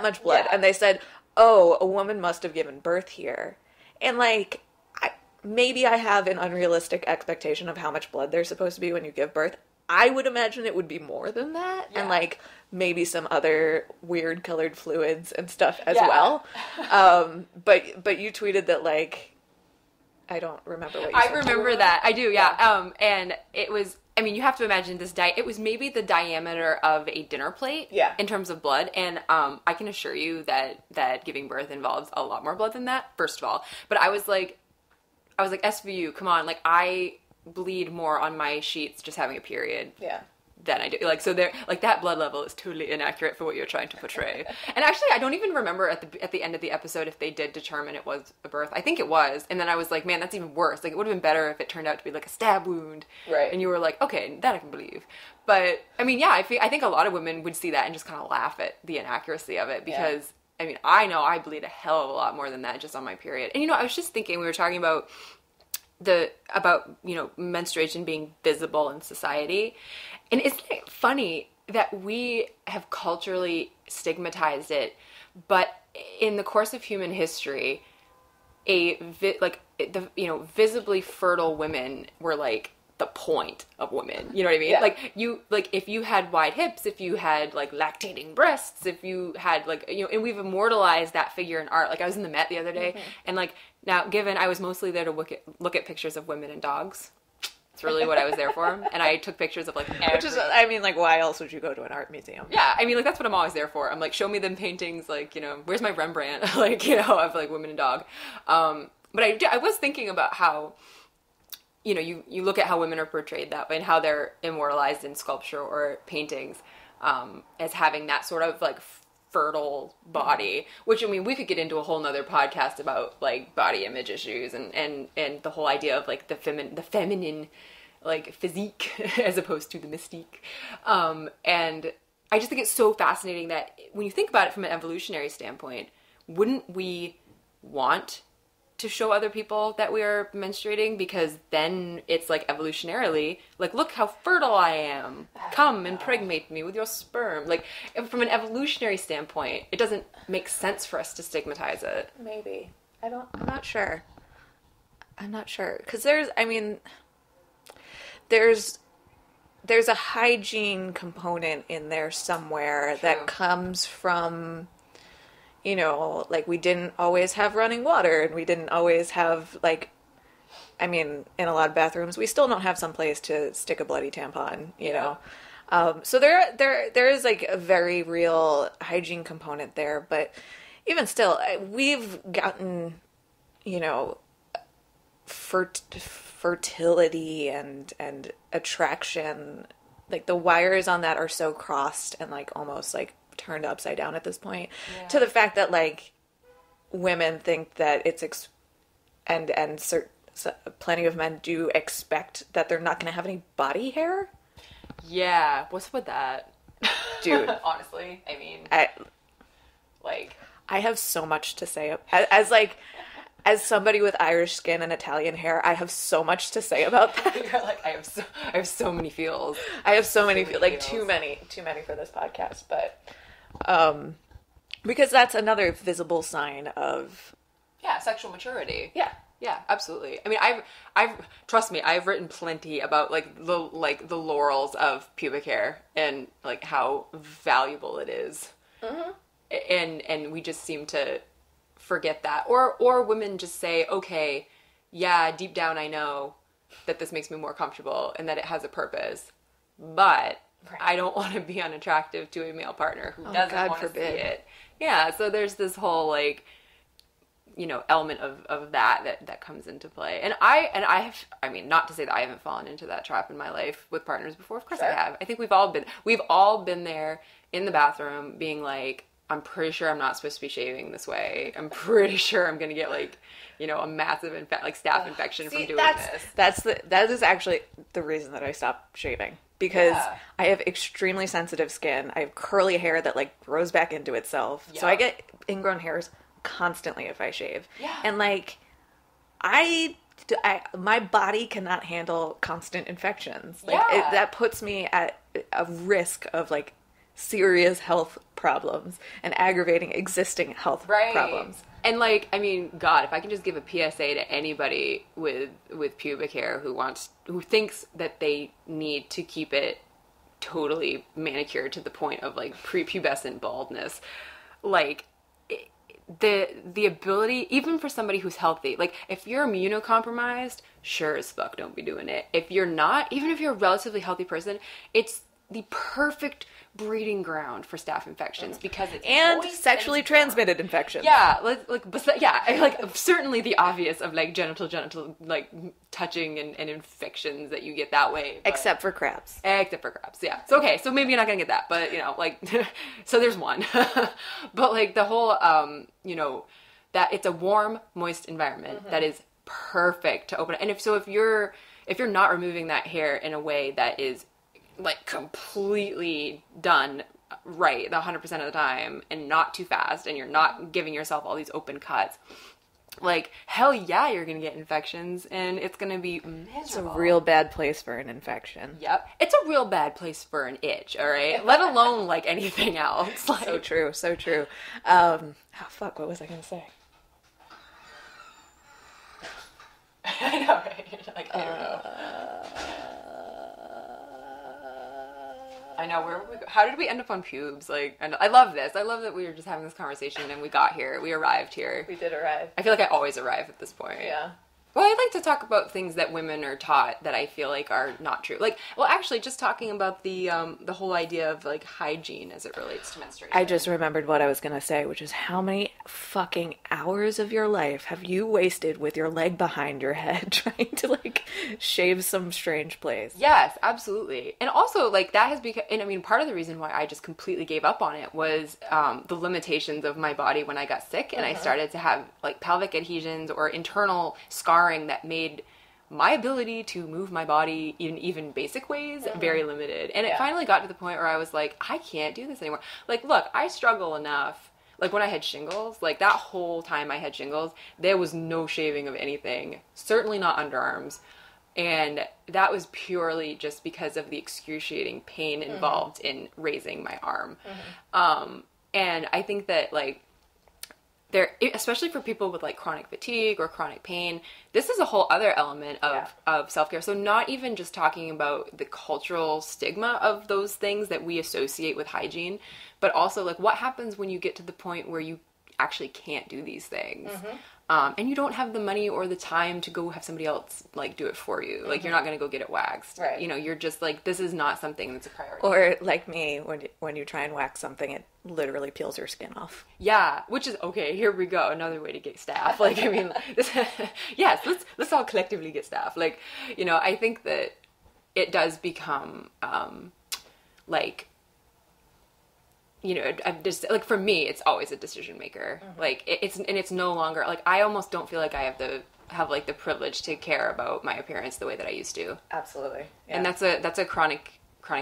much blood. And they said, oh, a woman must have given birth here. And like, maybe I have an unrealistic expectation of how much blood there's supposed to be when you give birth. I would imagine it would be more than that. And like maybe some other weird colored fluids and stuff as well. But you tweeted that like, I don't remember what you said. I remember that. I do, yeah. And it was, I mean, you have to imagine this it was maybe the diameter of a dinner plate in terms of blood. And I can assure you that giving birth involves a lot more blood than that, first of all. But I was like, SVU, come on. Like, I bleed more on my sheets just having a period than I do. Like, so there, like, that blood level is totally inaccurate for what you're trying to portray. And actually, I don't even remember at the end of the episode if they did determine it was a birth. I think it was. And then I was like, man, that's even worse. Like, it would have been better if it turned out to be, like, a stab wound. Right. And you were like, okay, that I can believe. But, I mean, I think a lot of women would see that and just kind of laugh at the inaccuracy of it because... I mean, I know I bleed a hell of a lot more than that just on my period. And, I was just thinking, we were talking about about, menstruation being visible in society. And isn't it funny that we have culturally stigmatized it, but in the course of human history, visibly fertile women were like the point of women. You know what I mean? Yeah. If you had wide hips, if you had like lactating breasts, if you had and we've immortalized that figure in art. Like I was in the Met the other day, and now given I was mostly there to look at pictures of women and dogs. It's really what I was there for. And I took pictures of Which is, I mean, why else would you go to an art museum? Yeah, I mean, that's what I'm always there for. I'm show me them paintings, where's my Rembrandt? Of women and dog. But I was thinking about how, you look at how women are portrayed that way and how they're immortalized in sculpture or paintings, as having that sort of fertile body, which, I mean, we could get into a whole nother podcast about body image issues and the whole idea of the feminine physique as opposed to the mystique. And I just think it's so fascinating that when you think about it from an evolutionary standpoint, wouldn't we want to show other people that we are menstruating, because then it's evolutionarily look how fertile I am, come impregnate me with your sperm. From an evolutionary standpoint, it doesn't make sense for us to stigmatize it. Maybe. I'm not sure because there's a hygiene component in there somewhere. True. That comes from, we didn't always have running water, and we didn't always have, in a lot of bathrooms, we still don't have some place to stick a bloody tampon, you know? So there is, a very real hygiene component there, but even still, we've gotten, fertility and attraction, the wires on that are so crossed and, almost, turned upside down at this point, to the fact that women think that it's plenty of men do expect that they're not going to have any body hair. Yeah, what's up with that, dude? Honestly, I mean, I have so much to say as somebody with Irish skin and Italian hair. I have so much to say about that. You're I have so many feels. I have so many feels. Too many for this podcast, but because that's another visible sign of sexual maturity. Yeah, absolutely. I mean, I've trust me, I've written plenty about the laurels of pubic hair and how valuable it is. Mm-hmm. And we just seem to forget that, or women just say, okay, yeah, deep down I know that this makes me more comfortable and that it has a purpose, but I don't want to be unattractive to a male partner who doesn't want to see it. Yeah, so there's this whole element of that comes into play. And I have, I mean, not to say that I haven't fallen into that trap in my life with partners before. Of course I have. I think we've all been there in the bathroom being I'm pretty sure I'm not supposed to be shaving this way. I'm pretty sure I'm going to get a massive staph infection from doing this. That is actually the reason that I stopped shaving, because I have extremely sensitive skin. I have curly hair that grows back into itself. So I get ingrown hairs constantly if I shave. Yeah. And my body cannot handle constant infections. That puts me at a risk of serious health problems and aggravating existing health problems. And God, if I can just give a PSA to anybody with pubic hair who thinks that they need to keep it totally manicured to the point of prepubescent baldness, the ability, even for somebody who's healthy, if you're immunocompromised, sure as fuck don't be doing it. If you're not, even if you're a relatively healthy person, it's the perfect breeding ground for staph infections, because it's and sexually transmitted infections. Yeah, certainly the obvious of genital touching and infections that you get that way. Except for crabs. Yeah. So okay, so maybe you're not gonna get that, but so there's one. But the whole that it's a warm, moist environment that is perfect to open it. And if you're not removing that hair in a way that is completely done right the 100% of the time and not too fast, and you're not giving yourself all these open cuts, like, hell yeah, you're gonna get infections, and it's gonna be miserable. It's a real bad place for an infection. Yep. It's a real bad place for an itch, all right? Let alone, like, anything else. Like, so true, so true. Oh, fuck, what was I gonna say? I know, right? You're like, I don't know. I know, where would we go? How did we end up on pubes? Like, I love this. I love that we were just having this conversation and we got here. We arrived here. We did arrive. I feel like I always arrive at this point. Yeah. Well, I'd like to talk about things that women are taught that I feel like are not true. Like, well, actually, just talking about the whole idea of, like, hygiene as it relates to menstruation. I just remembered what I was going to say, which is how many fucking hours of your life have you wasted with your leg behind your head trying to, like, shave some strange place? Yes, absolutely. And also, like, that has become, and I mean, part of the reason why I just completely gave up on it was the limitations of my body when I got sick, and I started to have, like, pelvic adhesions or internal scarring that made my ability to move my body in even basic ways very limited. And it finally got to the point where I was like, I can't do this anymore. Like, look, I struggle enough. Like, when I had shingles, like, that whole time I had shingles, there was no shaving of anything. Certainly not underarms. And that was purely just because of the excruciating pain involved in raising my arm. And I think that, like, there, especially for people with, like, chronic fatigue or chronic pain, this is a whole other element of self-care. So not even just talking about the cultural stigma of those things that we associate with hygiene, but also, like, what happens when you get to the point where you actually can't do these things. And you don't have the money or the time to go have somebody else, like, do it for you. Like, you're not going to go get it waxed. Right. You know, you're just like, this is not something that's a priority. Or like me, when you try and wax something, it literally peels your skin off. Yeah, which is, okay, here we go. Another way to get staff. Like, I mean, yes, let's all collectively get staff. Like, you know, I think that it does become, like, you know, I'm just, like, for me, it's always a decision maker. Like, it's no longer, like, I almost don't feel like I have like the privilege to care about my appearance the way that I used to. Absolutely. Yeah. And that's a chronic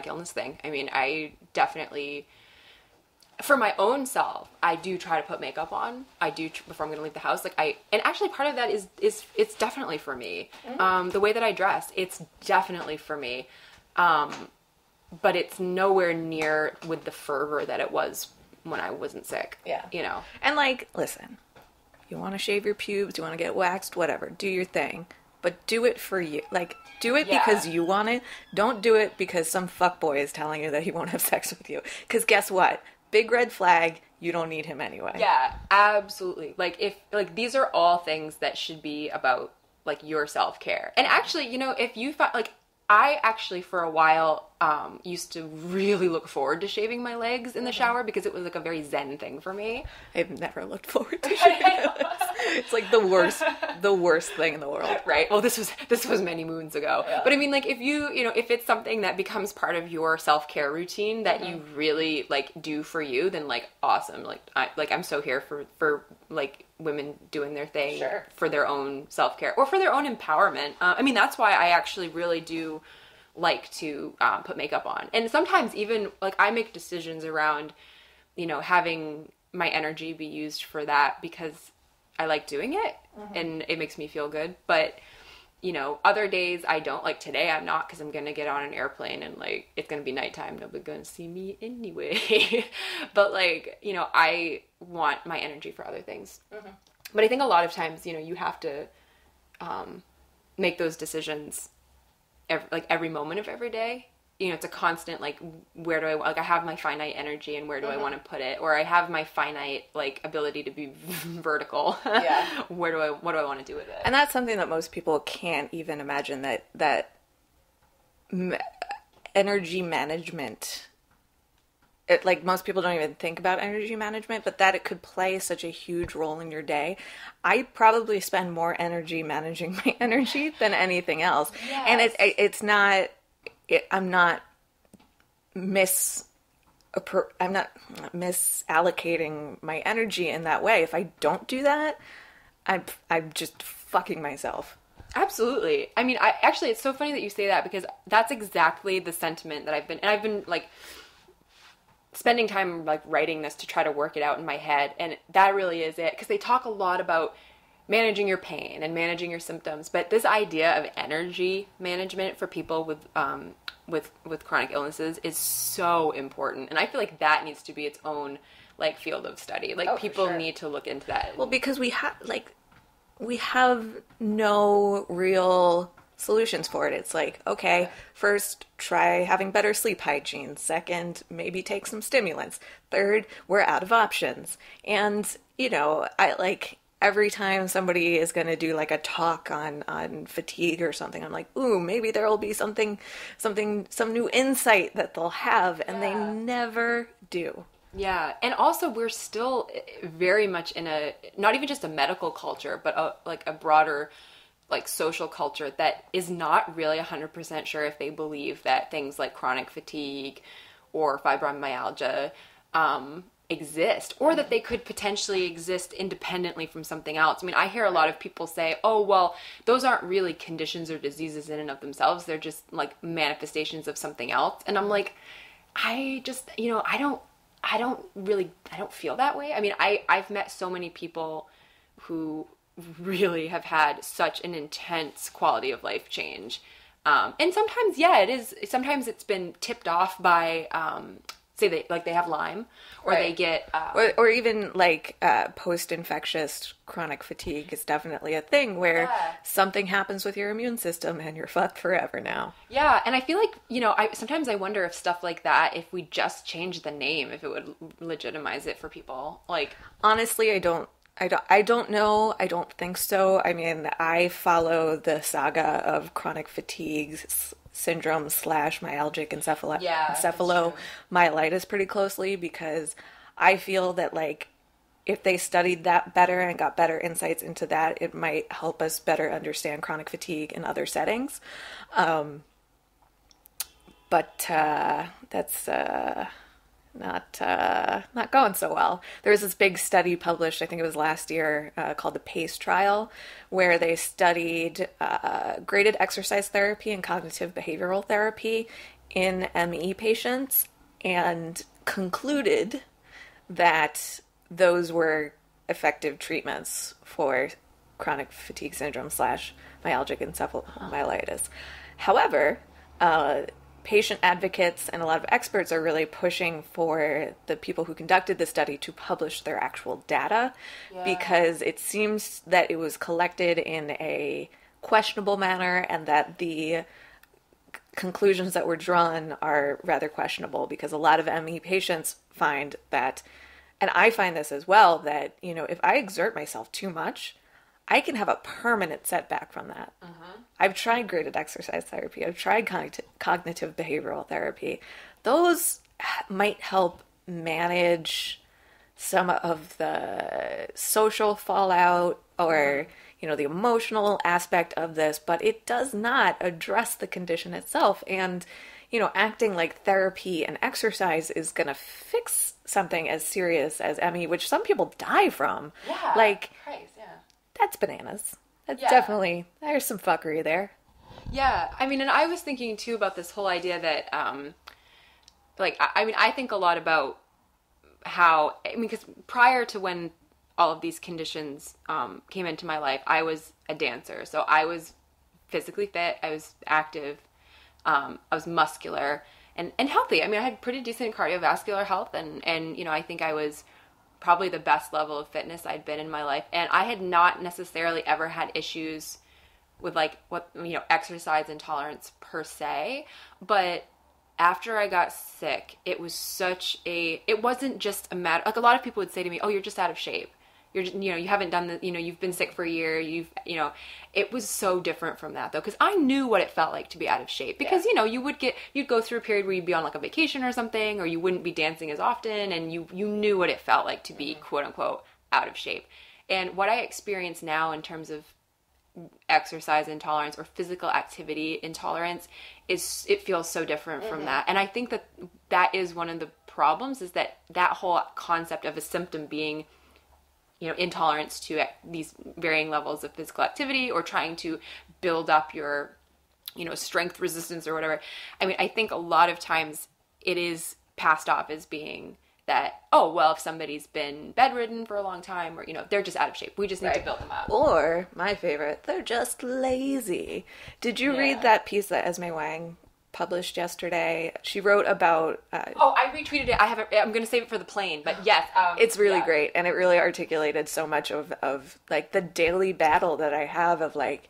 illness thing. I mean, I definitely, for my own self, I do try to put makeup on. I do before I'm going to leave the house. Like, and actually part of that is it's definitely for me. The way that I dress, it's definitely for me. But it's nowhere near with the fervor that it was when I wasn't sick. Yeah. You know? And, like, listen, you want to shave your pubes, you want to get waxed, whatever, do your thing. But do it for you. Like, do it because you want it. Don't do it because some fuckboy is telling you that he won't have sex with you. Because guess what? Big red flag, you don't need him anyway. Yeah, absolutely. Like, these are all things that should be about, like, your self-care. And actually, you know, if you find, like, I actually, for a while, used to really look forward to shaving my legs in the shower because it was, like, a very zen thing for me. I've never looked forward to shaving my legs. It's, like, the worst thing in the world. Right? Well, this was many moons ago. Yeah. But I mean, like, if if it's something that becomes part of your self-care routine that you really, like, do for you, then, like, awesome. Like, I'm so here for like, women doing their thing for their own self-care or for their own empowerment. I mean, that's why I actually really do like to put makeup on. And sometimes even, like, I make decisions around, you know, having my energy be used for that because I like doing it and it makes me feel good. But, you know, other days I don't. Like, today I'm not because I'm going to get on an airplane and, like, it's going to be nighttime. Nobody's going to see me anyway. But, like, you know, I want my energy for other things. But I think a lot of times, you know, you have to make those decisions every moment of every day. You know, it's a constant, like, where do I have my finite energy and where do I want to put it? Or I have my finite, like, ability to be vertical. Yeah. What do I want to do with it? And that's something that most people can't even imagine, that energy management, like, most people don't even think about energy management, but that it could play such a huge role in your day. I probably spend more energy managing my energy than anything else. Yes. And it's not, I'm not misallocating my energy in that way. If I don't do that, I'm just fucking myself. Absolutely. I mean, actually, it's so funny that you say that because that's exactly the sentiment that I've been like spending time, like, writing this to try to work it out in my head. And that really is it. Because they talk a lot about managing your pain and managing your symptoms. But this idea of energy management for people with chronic illnesses is so important. And I feel like that needs to be its own like field of study. Like people need to look into that. Well, because we have no real solutions for it. It's like, okay, first try having better sleep hygiene. Second, maybe take some stimulants. Third, we're out of options. And, you know, I like every time somebody is going to do like a talk on fatigue or something, I'm like, ooh, maybe there will be some new insight that they'll have, and they never do. Yeah. And also we're still very much in a, not even just a medical culture, but a broader like social culture that is not really 100% sure if they believe that things like chronic fatigue or fibromyalgia exist, or that they could potentially exist independently from something else. I mean, I hear a lot of people say, oh, well, those aren't really conditions or diseases in and of themselves. They're just like manifestations of something else. And I'm like, I just, you know, I don't feel that way. I mean, I've met so many people who really have had such an intense quality of life change. And sometimes, sometimes it's been tipped off by, say they have Lyme, or they get, or even like, post-infectious chronic fatigue is definitely a thing where something happens with your immune system and you're fucked forever now. Yeah. And I feel like, you know, sometimes I wonder if stuff like that, if we just change the name, if it would legitimize it for people. Like, honestly, I don't know. I don't think so. I mean, I follow the saga of chronic fatigue syndrome / myalgic encephalomyelitis pretty closely, because I feel that like if they studied that better and got better insights into that, it might help us better understand chronic fatigue in other settings. But that's not going so well. There was this big study published, I think it was last year, called the PACE trial, where they studied graded exercise therapy and cognitive behavioral therapy in ME patients, and concluded that those were effective treatments for chronic fatigue syndrome / myalgic encephalomyelitis. However, patient advocates and a lot of experts are really pushing for the people who conducted the study to publish their actual data, because it seems that it was collected in a questionable manner, and that the conclusions that were drawn are rather questionable, because a lot of ME patients find that, and I find this as well, that, you know, if I exert myself too much, I can have a permanent setback from that. I've tried graded exercise therapy. I've tried cognitive behavioral therapy. Those might help manage some of the social fallout or, you know, the emotional aspect of this, but it does not address the condition itself. And, you know, acting like therapy and exercise is going to fix something as serious as ME, which some people die from. Yeah. Like, Christ, yeah. That's bananas. That's definitely, there's some fuckery there. Yeah. I mean, and I was thinking too about this whole idea that, like, I mean, I think a lot about how, I mean, because prior to when all of these conditions came into my life, I was a dancer. So I was physically fit. I was active. I was muscular and healthy. I mean, I had pretty decent cardiovascular health, and, you know, I think I was probably the best level of fitness I'd been in my life. And I had not necessarily ever had issues with like exercise intolerance per se. But after I got sick, it wasn't just a matter, like a lot of people would say to me, oh, you're just out of shape. You haven't done the, you've been sick for a year. It was so different from that though. Cause I knew what it felt like to be out of shape, because, you'd go through a period where you'd be on like a vacation or something, or you wouldn't be dancing as often. And you knew what it felt like to be quote unquote out of shape. And what I experience now in terms of exercise intolerance or physical activity intolerance it feels so different from that. And I think that is one of the problems, is that whole concept of a symptom being intolerance to these varying levels of physical activity, or trying to build up your, strength resistance or whatever. I mean, I think a lot of times it is passed off as being that, oh, well, if somebody's been bedridden for a long time, or, they're just out of shape. We just need to build them up. Or, my favorite, they're just lazy. Did you read that piece that Esme Wang published yesterday? She wrote about... I retweeted it. I'm going to save it for the plane, but yes. It's really great, and it really articulated so much of like, the daily battle that I have of, like,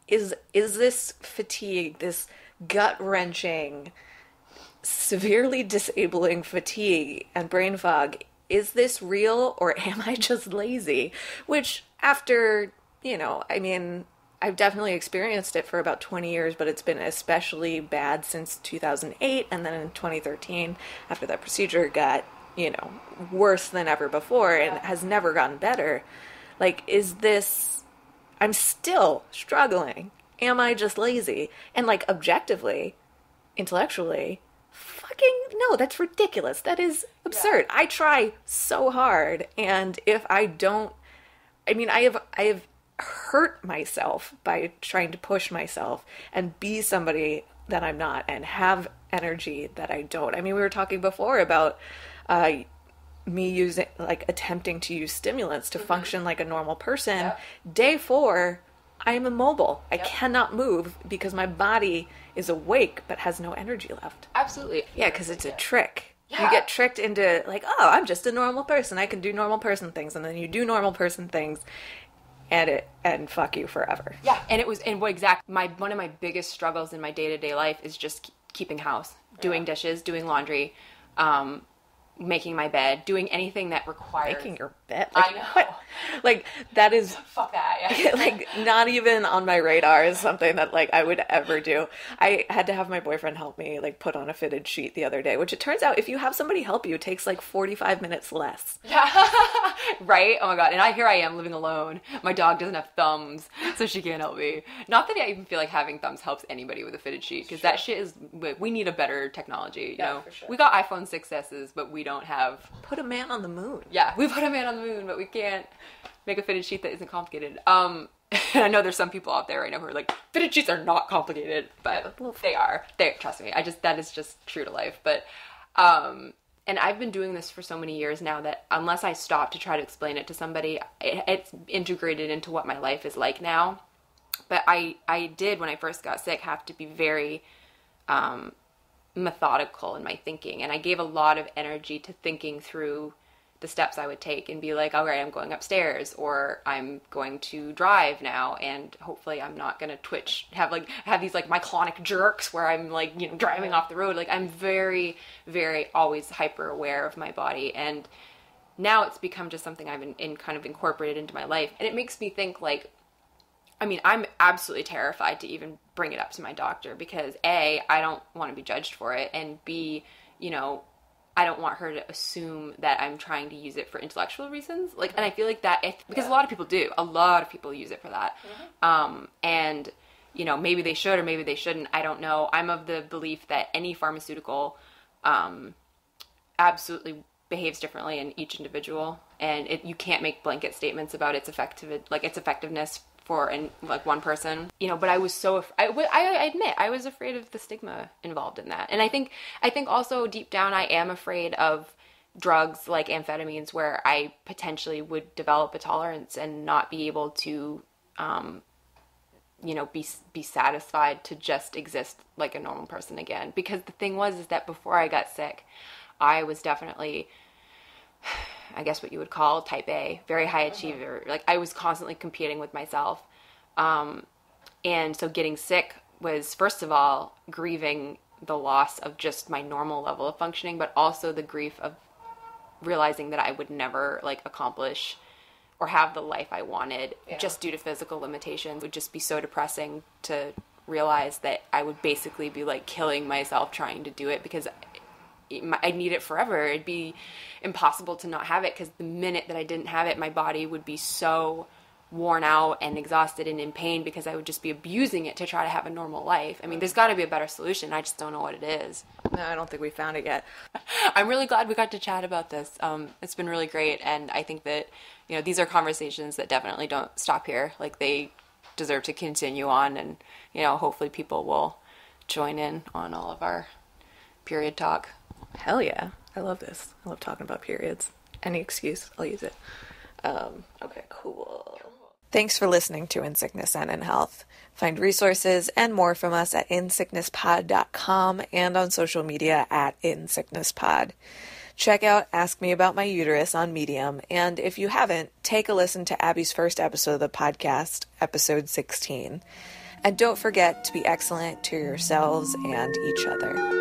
is this fatigue, this gut-wrenching, severely disabling fatigue and brain fog, is this real, or am I just lazy? Which, after, I've definitely experienced it for about 20 years, but it's been especially bad since 2008, and then in 2013, after that procedure, got, worse than ever before, and has never gotten better. Like, is this... I'm still struggling. Am I just lazy? And, like, objectively, intellectually, fucking no, that's ridiculous. That is absurd. I try so hard, and if I don't... I have hurt myself by trying to push myself and be somebody that I'm not and have energy that I don't. We were talking before about me attempting to use stimulants to function like a normal person. Yep. Day 4, I am immobile. I cannot move because my body is awake but has no energy left. Absolutely. Yeah, because it's a trick. Yeah. You get tricked into, like, oh, I'm just a normal person. I can do normal person things. And then you do normal person things and fuck you forever. Yeah, and one of my biggest struggles in my day-to-day life is just keeping house, doing dishes, doing laundry, making my bed, doing anything that requires... Making your bed? I know. What? Like, that is... Fuck that, yeah. Like, not even on my radar is something that, like, I would ever do. I had to have my boyfriend help me, like, put on a fitted sheet the other day, which it turns out, if you have somebody help you, it takes, like, 45 minutes less. Yeah. Right? Oh my god. And here I am living alone. My dog doesn't have thumbs, so she can't help me. Not that I even feel like having thumbs helps anybody with a fitted sheet, because that shit is... We need a better technology, you know? For sure. We got iPhone 6S's, but we don't have... Put a man on the moon. Yeah, we put a man on the moon, but we can't make a fitted sheet that isn't complicated. I know there's some people out there right now who are like, fitted sheets are not complicated, but they are. Trust me, that is just true to life. But, and I've been doing this for so many years now that unless I stop to try to explain it to somebody, it's integrated into what my life is like now. But I did, when I first got sick, have to be very, methodical in my thinking, and I gave a lot of energy to thinking through the steps I would take and be like, all right, I'm going upstairs, or I'm going to drive now, and hopefully I'm not going to twitch, have these like myclonic jerks where I'm like, driving off the road. Like, I'm very, very always hyper aware of my body, and now it's become just something I've kind of incorporated into my life, and it makes me think like, I'm absolutely terrified to even bring it up to my doctor because A, I don't want to be judged for it, and B, I don't want her to assume that I'm trying to use it for intellectual reasons. Like, and I feel like that, because a lot of people do. A lot of people use it for that. Mm-hmm. And, maybe they should or maybe they shouldn't. I don't know. I'm of the belief that any pharmaceutical absolutely behaves differently in each individual, and you can't make blanket statements about its effectiveness for one person, but I was so, I admit I was afraid of the stigma involved in that. And I think also deep down, I am afraid of drugs like amphetamines, where I potentially would develop a tolerance and not be able to, be satisfied to just exist like a normal person again. Because the thing is that before I got sick, I was definitely, I guess what you would call type A, very high achiever. Like, I was constantly competing with myself. And so getting sick was, first of all, grieving the loss of just my normal level of functioning, but also the grief of realizing that I would never accomplish or have the life I wanted just due to physical limitations. It would just be so depressing to realize that I would basically be killing myself trying to do it, because I'd need it forever. It'd be impossible to not have it, because the minute that I didn't have it, my body would be so worn out and exhausted and in pain, because I would just be abusing it to try to have a normal life. There's got to be a better solution. I just don't know what it is. No, I don't think we found it yet. I'm really glad we got to chat about this. It's been really great, and I think that, these are conversations that definitely don't stop here. They deserve to continue on, and, hopefully people will join in on all of our period talk. Hell yeah. I love this. I love talking about periods. Any excuse, I'll use it. Okay, cool. Thanks for listening to In Sickness and in Health. Find resources and more from us at insicknesspod.com and on social media at insicknesspod. Check out Ask Me About My Uterus on Medium, and if you haven't, take a listen to Abby's first episode of the podcast, episode 16. And don't forget to be excellent to yourselves and each other.